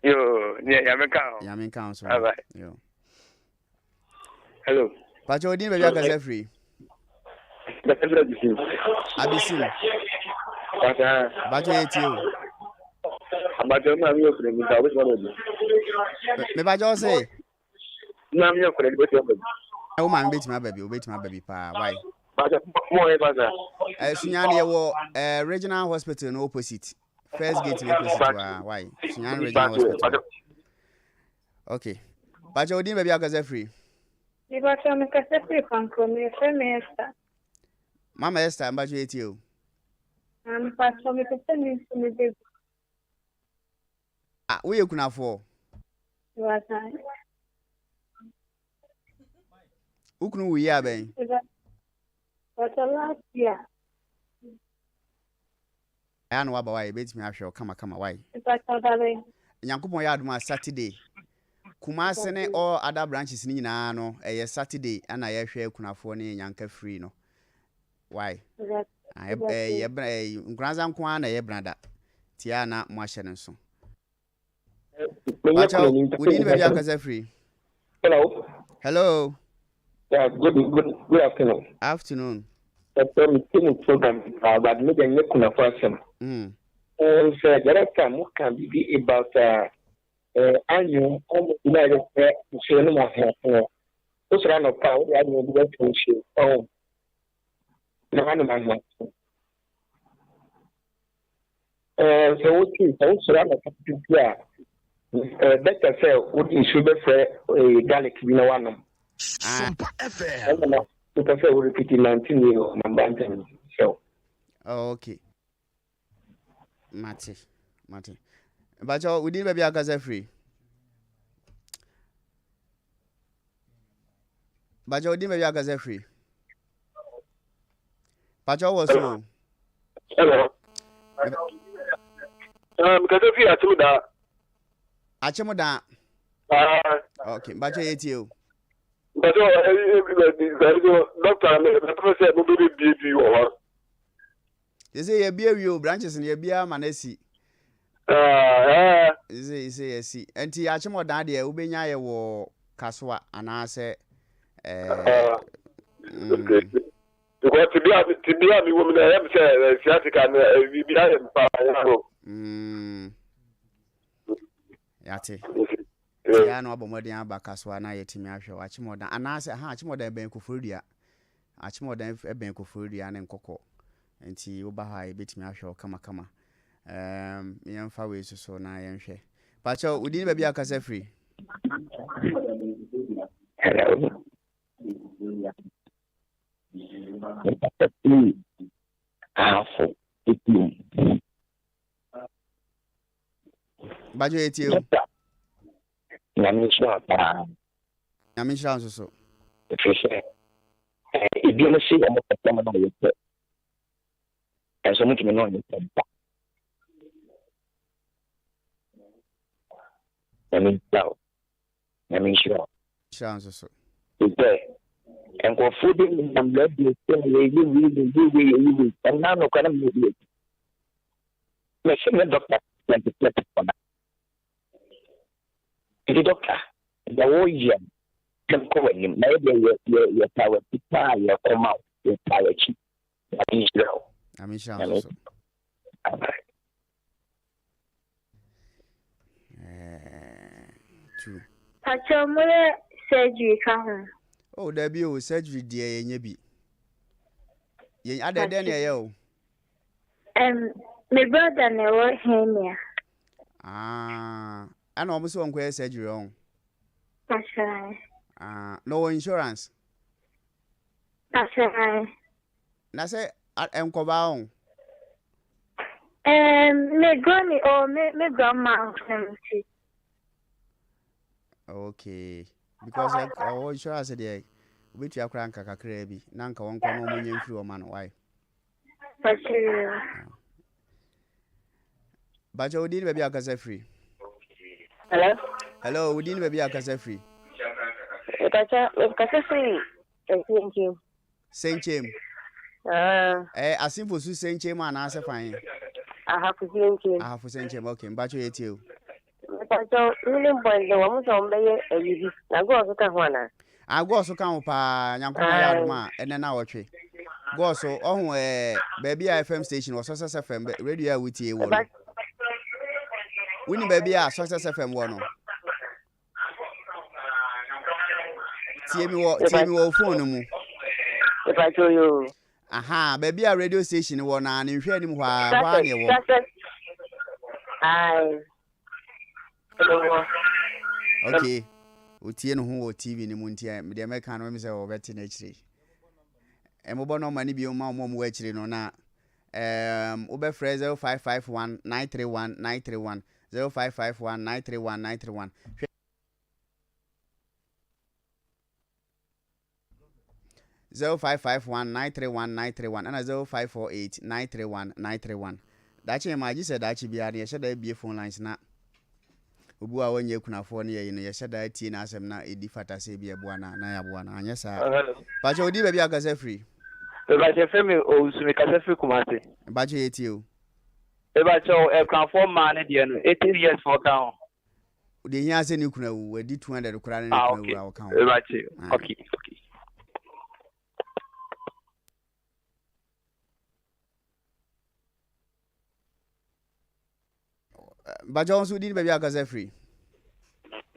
Yo, Yamin
Council. Yo.
Hello.
But you didn't have a free. Abisin. But you.
But you're not your friend. I was one of you.
Maybe I say.
No, I'm your friend.
Oh, man, beat my baby, pa. Why?
More about that.
Sunyani, regional hospital no opposite. First gate opposite. Why? Sunyani regional hospital. Okay. But you didn't have a free.
You got some free from me, Esther.
Mama Esther, I'm about to eat you.
I'm fast from me to send me to me.
We you can afford.
What time?
Who can we have?
But last year.
I know about why beats me after come away.
But
Yankupon yard my Saturday. Kumasene or other branches ni na no Saturday and I share kunafo ni yanka free no. Why? Grandson kwana ye brother. Tiana mwashe so. Bacha, we need baby akaze free.
Hello.
Hello.
Yeah, good afternoon.
Afternoon.
Program but me den kuna fashion. So there time can be about annual United States no more. Those run of power that will be to show. Oh. No man. So what is also run of yeah. Better say what is sugar for garlic we no one.
SOMPA FM.
You can say we repeat 19 years number so.
Oh, okay. Mate. But we did baby akaze free. But you did baby akaze free. But was so.
Hello. Because if you are to that.
Achemoda. Okay, but you eat you.
But doctor, the said no be you.
They say you beer you branches in your beer manesi. You say yes. And the Achemoda de Ubenya ye wo kaswa and I say
because to be a woman, I am say sciatica and we be
Yate. Ya no abomodin abaka so na yetimi ahwe wachimoda anase ha achimoda ben koforia achimoda ben koforia ne nkokọ enti wo ba ha betimi ahwe kama yemfa we so na yenhwe pacho udin ba bia akasa free.
Hello.
Bajo etio
Namisha pa.
Namisha so.
Ibi no si omo papa na yo pe. Eso mo timi no yo pe. Namisha.
Chance so.
And go food in some blood, you and now no kind of movie. Machine doctor, 20 for that. The doctor, the whole year, can call him, maybe your power to tie your come out, your power cheap.
I'm sure. True.
Pacho surgery ka.
Oh, there be surgery dear yenye bi. Yen ada den ye o.
My brother never him.
And almost on queer surgery on.
That's right.
No insurance.
That's right.
Na say at enkoba on.
Me granny or me grandma.
Okay. Because our insurance there, which you are crank a crabby, Nanka won't come on you through a man. Why? But you did maybe a casa free.
Hello?
Hello, we didn't maybe a casa free.
Casa free. Thank you.
Saint James. I simple to Saint James and answer fine.
I have to thank you.
I have to Saint James. Okay, but you too.
So, really, boy, the woman on the I go to Kahwana.
I go so come pa Yankuma and then our tree. Go so on baby FM station or Success FM radio with you. Winning baby Success FM one. See me phone.
If I tell you,
aha, baby a radio station one and in share him why okay. Utie no ho TV ni muntia me de meka no me se wo beti na chiri emobo no mani bi o ma mo mo chiri no na ube free 0551 931 931 0551 931 931 0551 931 931 and 0548 931 931 dachi ma ji se dachi bia ne sheda bie phone lines na obu a wonye kunafo ne ye no ye sheda tie na asem na edi fata se bia boa na ya boa na anya sa ba che odi ba bia kasa free
ba che femi o su me kasa free kumate
ba che yeti o
ba che o kunafo ma ne de no 18 years for down
de nya se ni kunawu edi 200 kura ne kunawu a kan
ba che okay
But Johnson did baby akasa free.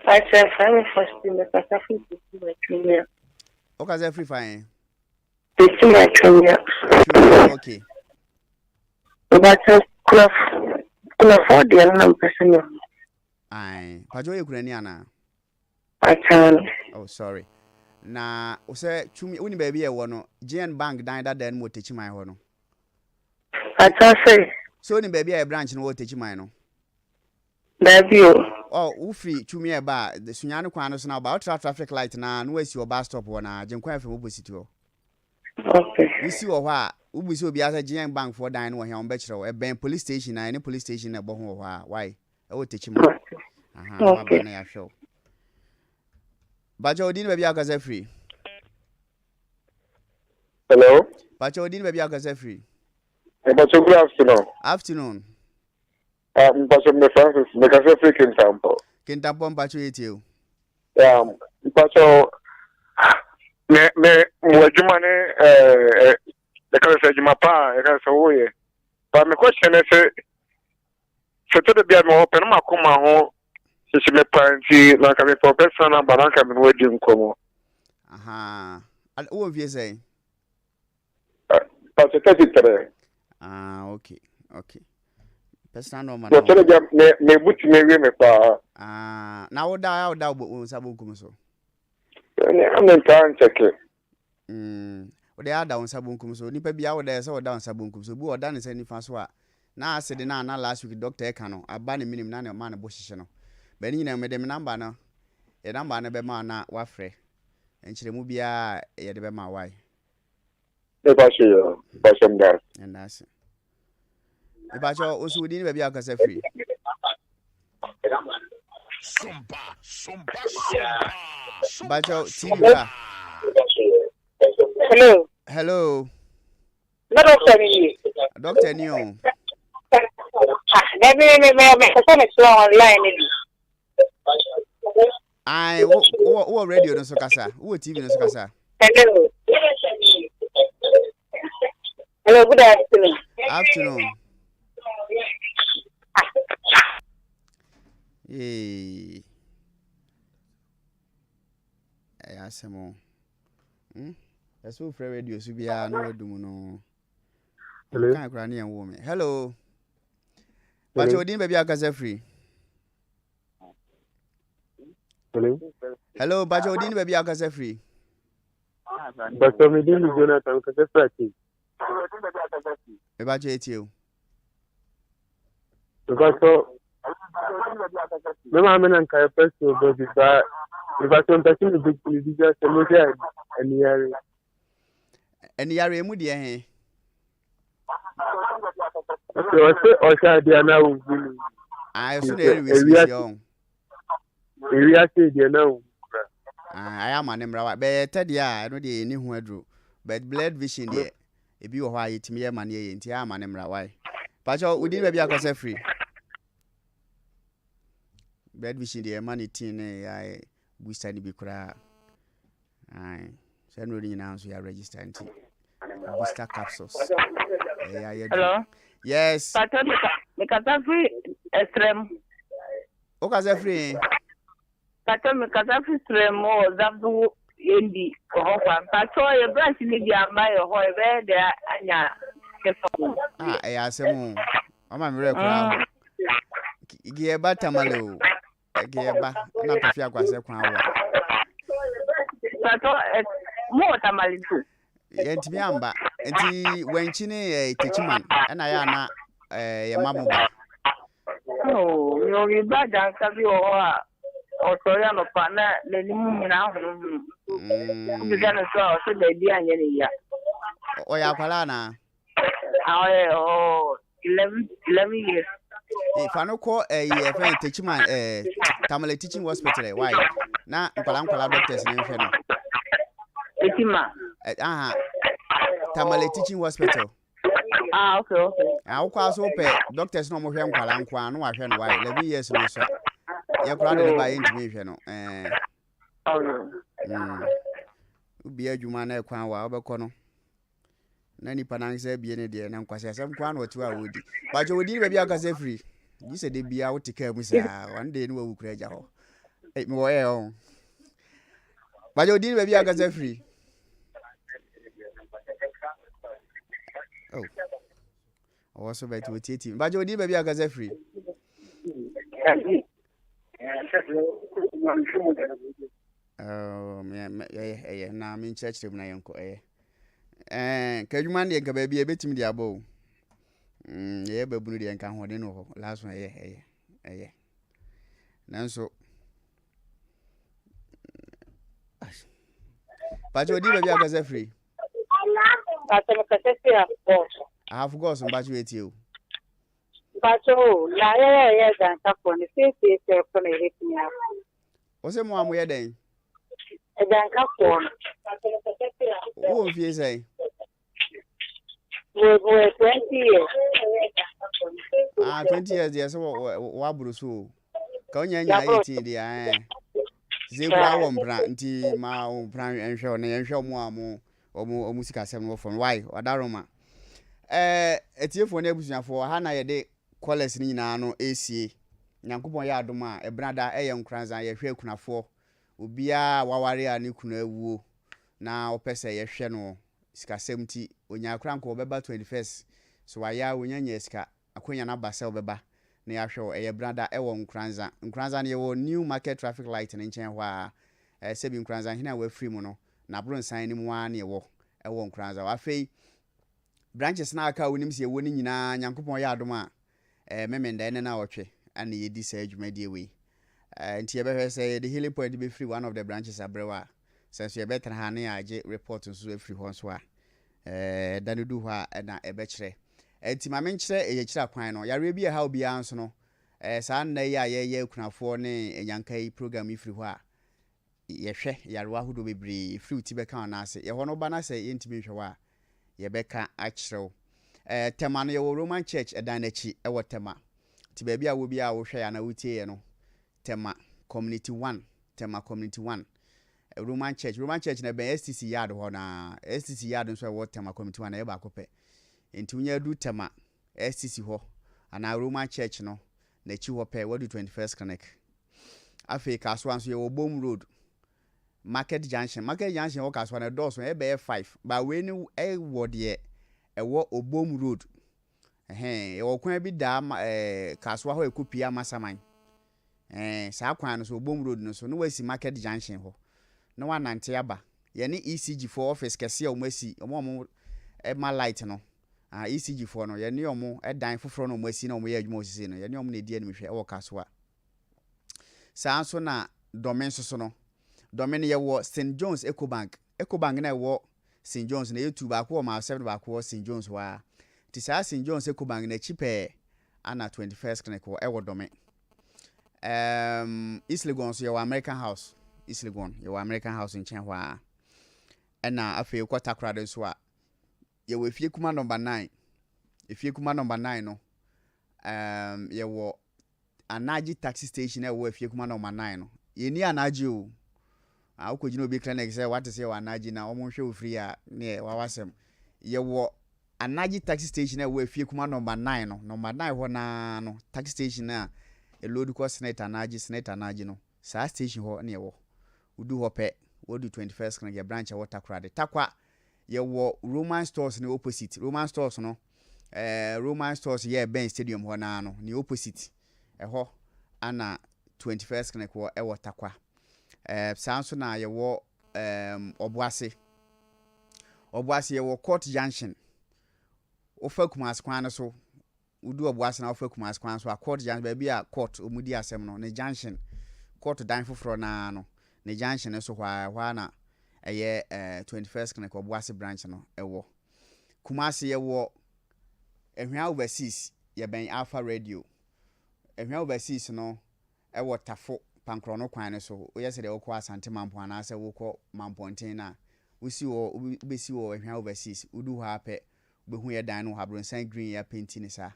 I said, I'm first in the Pacific.
Okasa free fine. Okay.
But could afford the other person.
Aye. Pajo Ukrainiana.
I can.
Oh, sorry. Na ose chumi uni baby e wono GN Bank dan that then mo teach my hono.
I can say.
So ni baby e branch no wo teach my no.
Baby.
Oh, ufri chumi e ba the sunyane kwan no so na ba traffic light na no wasi o bus stop wona genkwan fe opposite o.
Okay.
You see o ha ubusi obi asa GN Bank for dan no he on be kire e ben police station na any police station na bo ho ha why e wo teach my. Aha, okay. Na ya show. Bajo Odin baby akasa free.
Hello.
Bajo Odin baby akasa free.
Bajo good afternoon.
Afternoon.
Bajo me Francis me kasa free Kintampo.
Kintampo bajo yetio.
Bajo me wajuma ne the kasa juma pa e kasa woye. But me question is se to the bia me open ma kuma ho She me party na ka me for person na banana me no di nkomo.
Aha. Who of you say?
Pastor 33.
Okay. Person no man.
But tell them me buti me we me pa.
Now what da bo sabo kum so.
I'm in time check it.
What they are down sabo kum so. Nipa bia wo da say wo down sabo kum so. Bu wo da ne say nifa so a. Na ase de na last week doctor e ka no. Aba ne minim na ne ma ne bo hihye no. Ba ni nyina me de me number no. E number na be ma na wa frɛ. Enchire mu bia ye de be ma why.
E ba she yo. Ba some guys.
And that's it. If I show also we didn't be able to free.
Sompa.
Bacho TV. Hello. Doctor Neo. I what radio no so kasa? What TV no so kasa?
Hello, good afternoon.
Afternoon. Hey. Asemo. That's what free radio so bia no dum no.
Hello.
Kan kra na yan wo me. Hello. Bacho odin be bia kasa free. Hello, Bacho odin be bia kasa free.
But me din Jonathan kasa free.
E Bacho etio.
Because so me ma me nan kai person go bi ba because on person the big just no dey
Eni yare mu de he.
O sha dia na wo gulu.
So na we on.
Area say dia na wo.
I am an emra be tede a no de ni hu aduro. But blood vision de e bi wo ho ayetimi ye mane ye nti am an emra why. Pacho udi be bia kwase free. Blood vision de mane tin na booster ni bi kura. So no ni na so ya register nti. Booster capsules.
Hello.
Yes.
Pato me kasa free extreme.
O kasa free.
Pato me kasa free extreme o zabu yendi o kwa. Pato ye branch ni di amba ye ho e be de anya keso.
Asemu. O ma mire kura. Gie ba tamale o. Gie ba na to fi akwase kwa wa.
Pato mo tamale tu.
Yentimi amba enti wenchi ne techiman na ya na ye mamu ba
yo ri ba dan ka bi o so ya no pa na le ni mu na hu bi ga na so de di anye ni ya
o ya kwala na
11 years
if no ko ye fa techiman Tamale teaching hospital why na nkwala doctors ni hwe no
teachima
Tamale teaching hospital.
Okay.
I kwa so pe doctors no mo hwe nkwala nkwa no wa hwe no why 11 years no so. Ye kura de ba yintimi hwe no. Ubi adwuma na ekwan wa obekọ no. Na nipa na nse bie ne de na nkwase asem kwa na otu a wodi. Ba je wodi be bia kase free. Yi se de bia wo tika mu sa one day no wa kura ja ho. Me wo e on. Ba je wodi be bia kase free. Oh, also better with team. But you did baby agaze free. Yeah. Na me church dem na yenko kadwuma de nka baby e betimi de abo. Yeah babunu de nka hode no ho. Last one Nanso. But you did baby agaze free. I have got some battery with you.
But la dan kapon se for na hit me.
O se mo amoye den.
Dan kapon.
Who of you say?
We 20 years.
20 years yes wa brusu. Ka onya nya 18 dia ze kwa wo mpra nti ma wo mpra enhwe na enhwe mo amo omu sika sem no fon why odaroma etiefo na ebusuafo ha na ye de college ni nyina no esie nyankopɔn yɛ adom a ebrada ɛyɛ nkranza yɛhwɛ kunafo obia waware a ne kunu awuo na opɛ sɛ yɛhwɛ no sikasɛm ti onya kranko obɛba 21st so waya onyanya sika akonya na basa obɛba na yɛhwɛ ɛyɛ brada ɛwɔ nkranza ne yɛwɔ new market traffic light ne nkyɛn hɔ a sɛbi nkranza hena wa free mu no na bro nsan ne mu a ne yɛwɔ ɛwɔ nkranza afei branches na aka wonim sɛ yɛwɔ ne nyinaa nyankopɔn yɛ adom a memenda ne na wɔtwe ane yɛdi sɛ adwumadie wei nti yɛbɛhwɛ sɛ the healing point be free one of the branches abrewa sɛ so yɛbɛtena ha ne agye report nso free hɔ nso a da no du hɔ a na ɛbɛkyerɛ nti ma menkyerɛ ɛyɛkyerɛ kwan no yare bi ha obi anso no saa nna yi a yɛyɛ kunafoɔ ne enyanka yi program yi free hɔ a yɛhwɛ yarewa ahodo bebree free ti bɛka ona ase yɛhɔ no ba na sɛ yɛntimi hwɛ hɔ a yɛbɛka akyerɛw tema no yɛwɔ Roman Church ɛdan n'akyi ɛwɔ tema ti baabi a wo bi a wo hwɛ ya na wotie no tema community 1 Roman Church na ben STC yard hɔ na STC yard nso ɛwɔ tema community 1 na yɛba akɔpɛ enti wonya du tema STC hɔ ana Roman Church no n'akyi hɔ pɛ wadu 21st clinic afei kaswa nso yɛwɔ Bom Road Market Junction wɔ kaswa na doors no ɛbɛyɛ 5 ba we ni ɛwɔ deɛ ɛwɔ Obom Road yɛwɔ kwan bi da kaswa hɔ ekopia masaman saa kwan no so Obom Road no so no wasi Market Junction hɔ na wanante aba yɛne ECG for office kɛse a ɔmasi ɔmo ma light no ECG for no yɛne ɔmo ɛdan foforo no ɔmasi na ɔmo yɛ adwuma osisi no yɛne ɔmo na edi anim hwɛ ɛwɔ kaswa saa nso na domain so no domain yɛwɔ St John's Ecobank na ɛwɔ St John's na yɛtu baako wɔ ma 7 baako wɔ St John's wa ti saa St John's Ecobank na chipɛ ana 21st clinic wɔ ɛwɔ domain East Legon so yɛwɔ American House nkyɛn hɔ a ɛna afei kɔ Takoradi nso a yɛwɔ efie kuma number 9 no yɛwɔ Anaji taxi station ɛwɔ efie kuma number 9 no yɛni Anaji o akɔgyina obi clinic sɛ what is yɛwɔ Anaji na ɔmo hwɛ ofiri a ne wawasɛm yɛwɔ Anaji taxi station ɛwɔ efie kuma number 9 no number 9 hɔ na no taxi station a load kɔ Senator Anaji no saa station hɔ ne yɛwɔ udu hɔ pɛ wodu 21st clinic yɛ branch ɛwɔ Takoradi takwa yɛwɔ Roman stores ne opposite Roman stores no Roman stores yɛ Ben stadium hɔ na no ne opposite ɛhɔ ana 21st clinic wɔ ɛwɔ takwa saa nso na yɛwɔ Obuase yɛwɔ Court Junction ofa Kumasi kwan no so udu Obuase na ofa Kumasi kwan so a Court Junction baabi a court omudi asɛm no ne junction court dan foforo na no ne junction so hɔ na ɛyɛ 21st clinic Obuase branch no ɛwɔ Kumasi yɛwɔ ehwia overseas yɛbɛn Alpha Radio ehwia overseas no ɛwɔ Tafo pankro no kwan no so oyɛ sɛ de wokɔ Asante Mampo ana sɛ wokɔ Mamponten na wosi wɔ besi wɔ ehwia overseas udu hɔ apɛ behu yɛ dan no habronsan green ya painting ne sa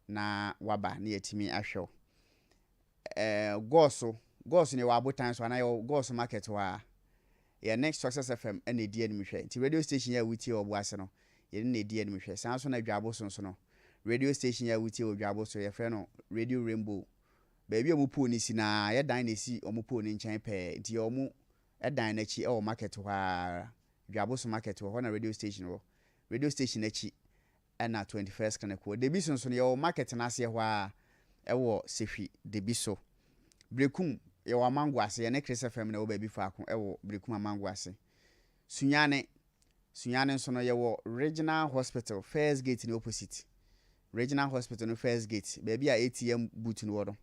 na waba ne yɛtimi ahwɛ Goso ne wabotan so ana yɛ Goso market wa yɛ next Success FM ɛna edi anim hwɛ nti radio station ya wutie Obuase no yɛ ne edi anim hwɛ san so na dwabo so no radio station ya wutie dwabo so yɛ frɛ no Radio Rainbow baabi a mo po ni si na yɛ dan na si ɔmo po ni nkyɛn pɛ nti ɔmo ɛdan na chi ɛwɔ market wa dwabo so market hɔ na radio station akyi ɛna 21st clinic wɔ debi so no yɛ market na ase hɔ a ɛwɔ Sehwi debi so Brekum yɛwɔ Amango ase yɛ ne Chris FM na wɔ baabi faako ɛwɔ Brekum Amango ase Sunyane nso no yɛwɔ Regional Hospital First Gate ne opposite Regional Hospital no First Gate baabi a ATM boot no wɔ no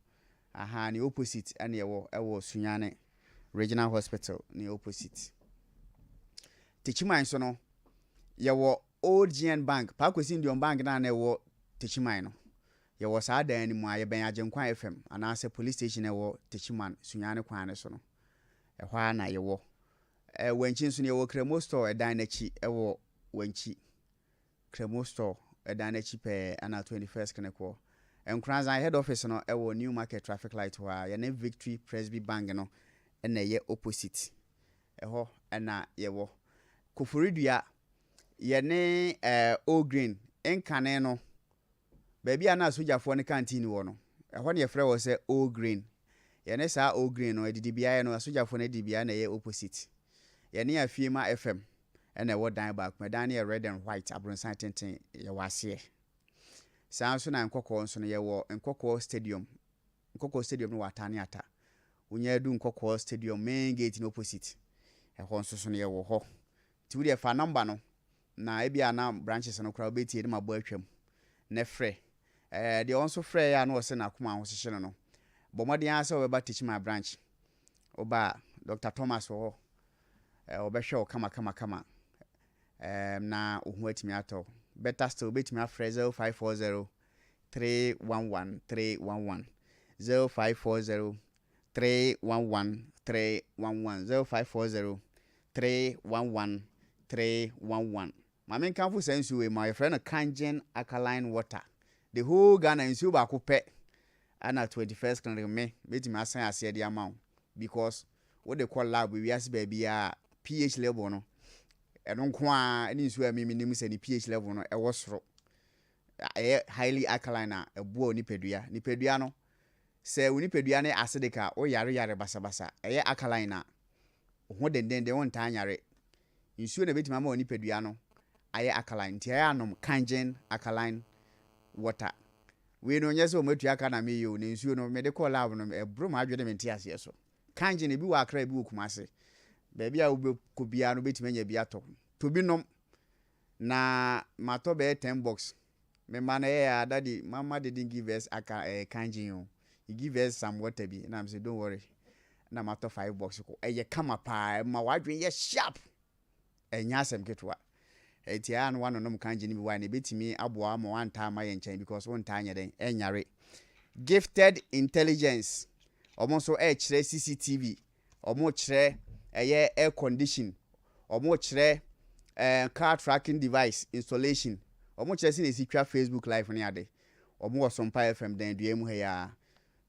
ne opposite ɛna ɛwɔ Sunyane Regional Hospital ne opposite Techiman so no yɛwɔ Old GN Bank Pakosi Indian Bank na ɛwɔ Techiman no yɛwɔ saa dan ni mu a yɛbɛn Agyenkwan FM anaasɛ police station ɛwɔ Techiman Sunyane kwan so no ɛhɔ na yɛwɔ Wanchi nso ne yɛwɔ Kremo store ɛdan n'akyi ɛwɔ Wanchi Kremo store ɛdan n'akyi pɛ ana 21st clinic wɔ Nkranzan head office no ɛwɔ New Market traffic light hɔ a yɛne Victory Presby Bank no ɛna ɛyɛ opposite ɛhɔ ɛna yɛwɔ Koforidua yɛne O Green nkane no baabi a na sojafoɔ ne canteen wɔ no ɛhɔ ne yɛfrɛ wɔ sɛ O green yɛne saa O green no ɛdidi bia no asogyafoɔ no di bia na ɛyɛ opposite yɛne afie ma FM ɛna ɛwɔ dan baako dan ne yɛ red and white abronsan tenten yɛwɔ aseɛ saa nso na nkɔkɔɔ nso no yɛwɔ nkɔkɔɔ stadium no wɔ ata ne ata wonya du nkɔkɔɔ stadium main gate no opposite ɛhɔ nso so no yɛwɔ hɔ ti wode fa number no na ebia na branches no kora obetie de mabɔ atwam na frɛ deɛ ɔnso frɛ ya na ɔsɛ na akoma ho hyehye no bɔ mmɔden a sɛ wɔbɛba teach my branch oba Dr. Thomas wɔ hɔ ɔbɛhwɛ wo kama na ohu atimi atɔ better still betimi afrɛ 0540 311 311 0540 311 311 0540 311 311 Mame nkamfo sense we my friend a Kangen alkaline water the whole Ghana nsuo ba ko pɛ ana 21st can me betimi asan ase de amount because what they call lab we as baby a pH level no ɛno nko a ɛne nsuo a miminim sɛ ne pH level no ɛwɔ soro highly alkaline a ɛboa nipadua no sɛ nipadua ne acidic a o yare basabasa ɛyɛ alkaline a ho denden de won tan yare nsuo na betima ma nipadua no ayɛ alkaline nti ayɛ anom Kangen alkaline water we no nyɛ sɛ o matua aka na me yo ne nsuo no me de call lab no ɛbro ma adwene me ntia ase so Kangen bi wɔ Akra bi wɔ Kumase baby a wobɛkɔ bia no betima nya bi atɔ to bi nom na mato be 10 box me man daddy mama didn't give us Kangen he give us some water bi na am say don't worry na mato 5 box ko kama pa ma wadwen ye sharp enya asem ketwa etia no wano nom Kangen bi wa na betimi aboa ma wanta ma ye nchen because won ta anya den enyare gifted intelligence omo so kire CCTV omo kire air condition omo kire car tracking device installation omo kire si na sikwa Facebook live ne ade omo wo SOMPA FM den dua mu ha ya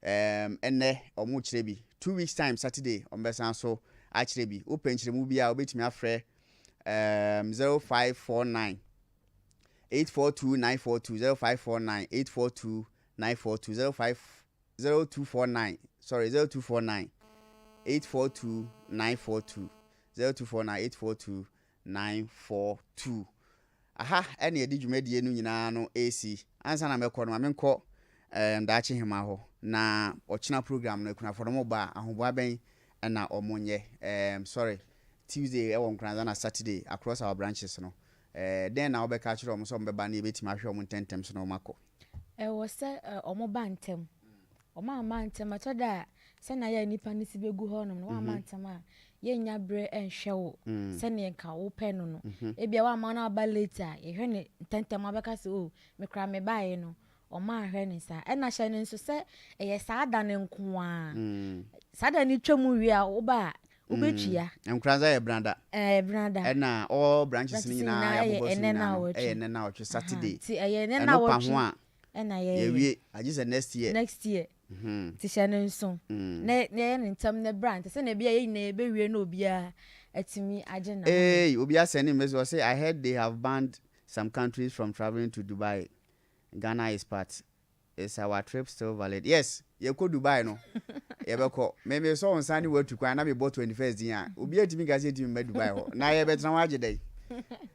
enne omo kire bi 2 weeks time Saturday ombesan so a kire bi open kire mu bia obetimi afrɛ 0549 842 942 0549 842 942 0249 sorry 0249 842 942 0249 842 942 aha ene edi dwumadie no nyina no AC ansa na mekɔ no amenkɔ ndaache hema hɔ na ɔkyena program no kunafo no ba ahoboa bɛn na ɔmonye sorry Tuesday ɛwɔ nkranza na Saturday across our branches no then na obɛka kyerɛ ɔmo so mbɛba na ebetimi ahwɛ ɔmo ntentem so na ɔmakɔ
ɛwɔ sɛ ɔmo ba ntem ɔmo ama ntem atɔda sɛ na ya nipa ne sibegu hɔ no wa ama ntem a yenya bre enhwɛ wo sɛ ne nka wo pɛ no no ebia wa ama na aba later yehwɛ ne ntentem abɛka sɛ o me kra me bae no ɔma ahwɛ ne sa ɛna hyɛ ne nso sɛ ɛyɛ saada ne nko a saada ne twam wi a wo ba ubetwia
nkranza yɛ branda
branda
ɛna all branches ni nyina ya bobo so nyina ɛyɛ na otwe Saturday
ti ɛyɛ ne na
otwe
ɛna yɛ
yewie agi sɛ next year ti
hyɛ ne nso ne ne ntam ne brand sɛ na bia yɛ nyina ɛbɛwie na obia atimi agye na
obia sɛ ne message say I heard they have banned some countries from traveling to Dubai. Ghana is part. Is our trip still valid? Yes, you go Dubai no. Yebeko. Me so on Sunday we to kwa na me bought 21st dia. Obi etimi gase etimi me Dubai ho. Na ye betra waje dai.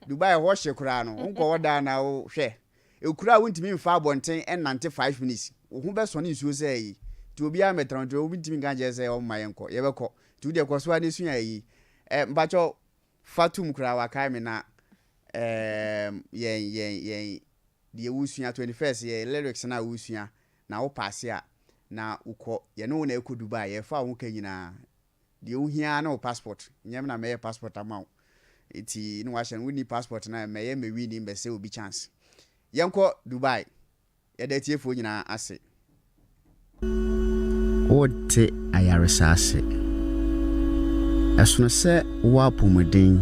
Dubai ho hye kura no. Onko woda na wo hwe. Ekura wontimi mfa abonten en 95 minutes. Wo ho be so ne nsuo se yi. Ti obi a metra nto obi ntimi ganje se o ma yenko. Yebeko. Ti udi ekoso ani sua yi. Mbacho fatum kura wa kai me na yen the usua 21st ye lyrics na usua na wo pass a na ukọ ye no na ekọ Dubai ye fa wo ka nyina de ohia na wo passport nyem na me passport amount eti no wa hye no ni passport na me wi ni mbese obi chance yenko Dubai ye da tiefo nyina ase ote ayaresa ase esono se wo apomodin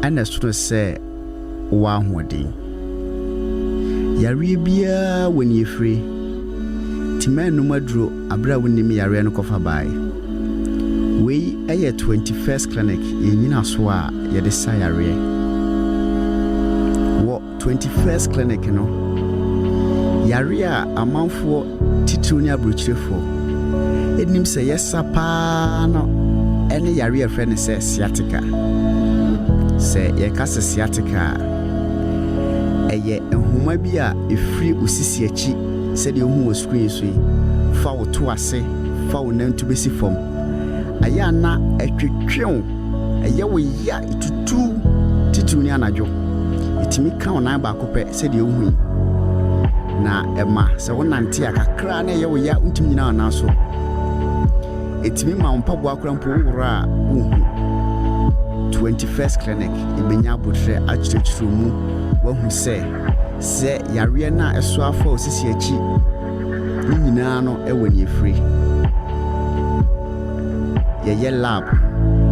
ana esono se wo ahoden yare bia woni efre timanu maduro abra woni me yare no kofa bai we eye 21st clinic yenyina so a ye de sa yare wo 21st clinic no yare a amanfoɔ titiriw ne aburokyirefo enim sɛ yɛsa paa no ɛne yare a yɛfrɛ no sɛ sciatica sɛ yɛka sɛ sciatica ɛyɛ nhoma bi a ɛfiri osisi akyi sɛdeɛ ohu wɔ screen so yi fa wo to ase fa wo nantu bɛsi fam ayɛ ana ɛtwetwew ɛyɛ wo ya tutu titiriw ne anadwo ɛtumi ka wo nan baako pɛ sɛdeɛ ohu yi na ɛma sɛ wo nante a kakra na ɛyɛ wo ya ntumi nyina ana so ɛtumi ma wo mpaboa akora mpo woworo a wohu 21st clinic ɛbɛnya abotrɛ akyerɛkyerɛ mu wahu sɛ yareɛ no a ɛso afa osisi akyi ne nyinaa no ɛwɔ ne ɛfiri yɛyɛ lab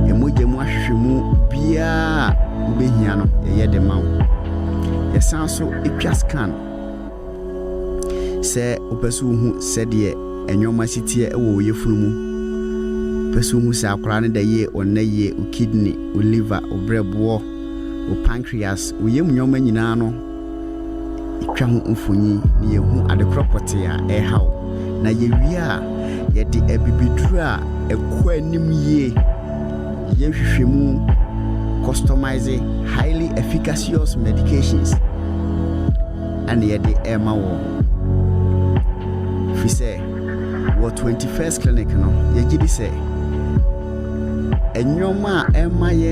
ɛmogya mu ahwehwɛ mu biaa wobɛhia no yɛyɛ de ma wo yɛsan so ɛtwa scan sɛ wopɛ sɛ wohu sɛdeɛ ɛnwɔma siteɛ ɛwɔ wo yɛfunu mu pɛ sɛ wohu sɛ akwaraa no da yie ɔnna yie wo kidney wo liver wo brɛboɔ wo pancreas wo yam nnwɔma nyinaa no ɛtwa ho mfonyi na yɛhu adekorɔ pɔtee a ɛhaw na yɛwie a yɛde abibiduru a ɛkɔ anim yie yɛhwehwɛ mu customize highly efficacious medications and yɛde ɛma wɔ fi sɛ wɔ 21st clinic no yɛgye di sɛ ɛnwɔma a ɛma yɛ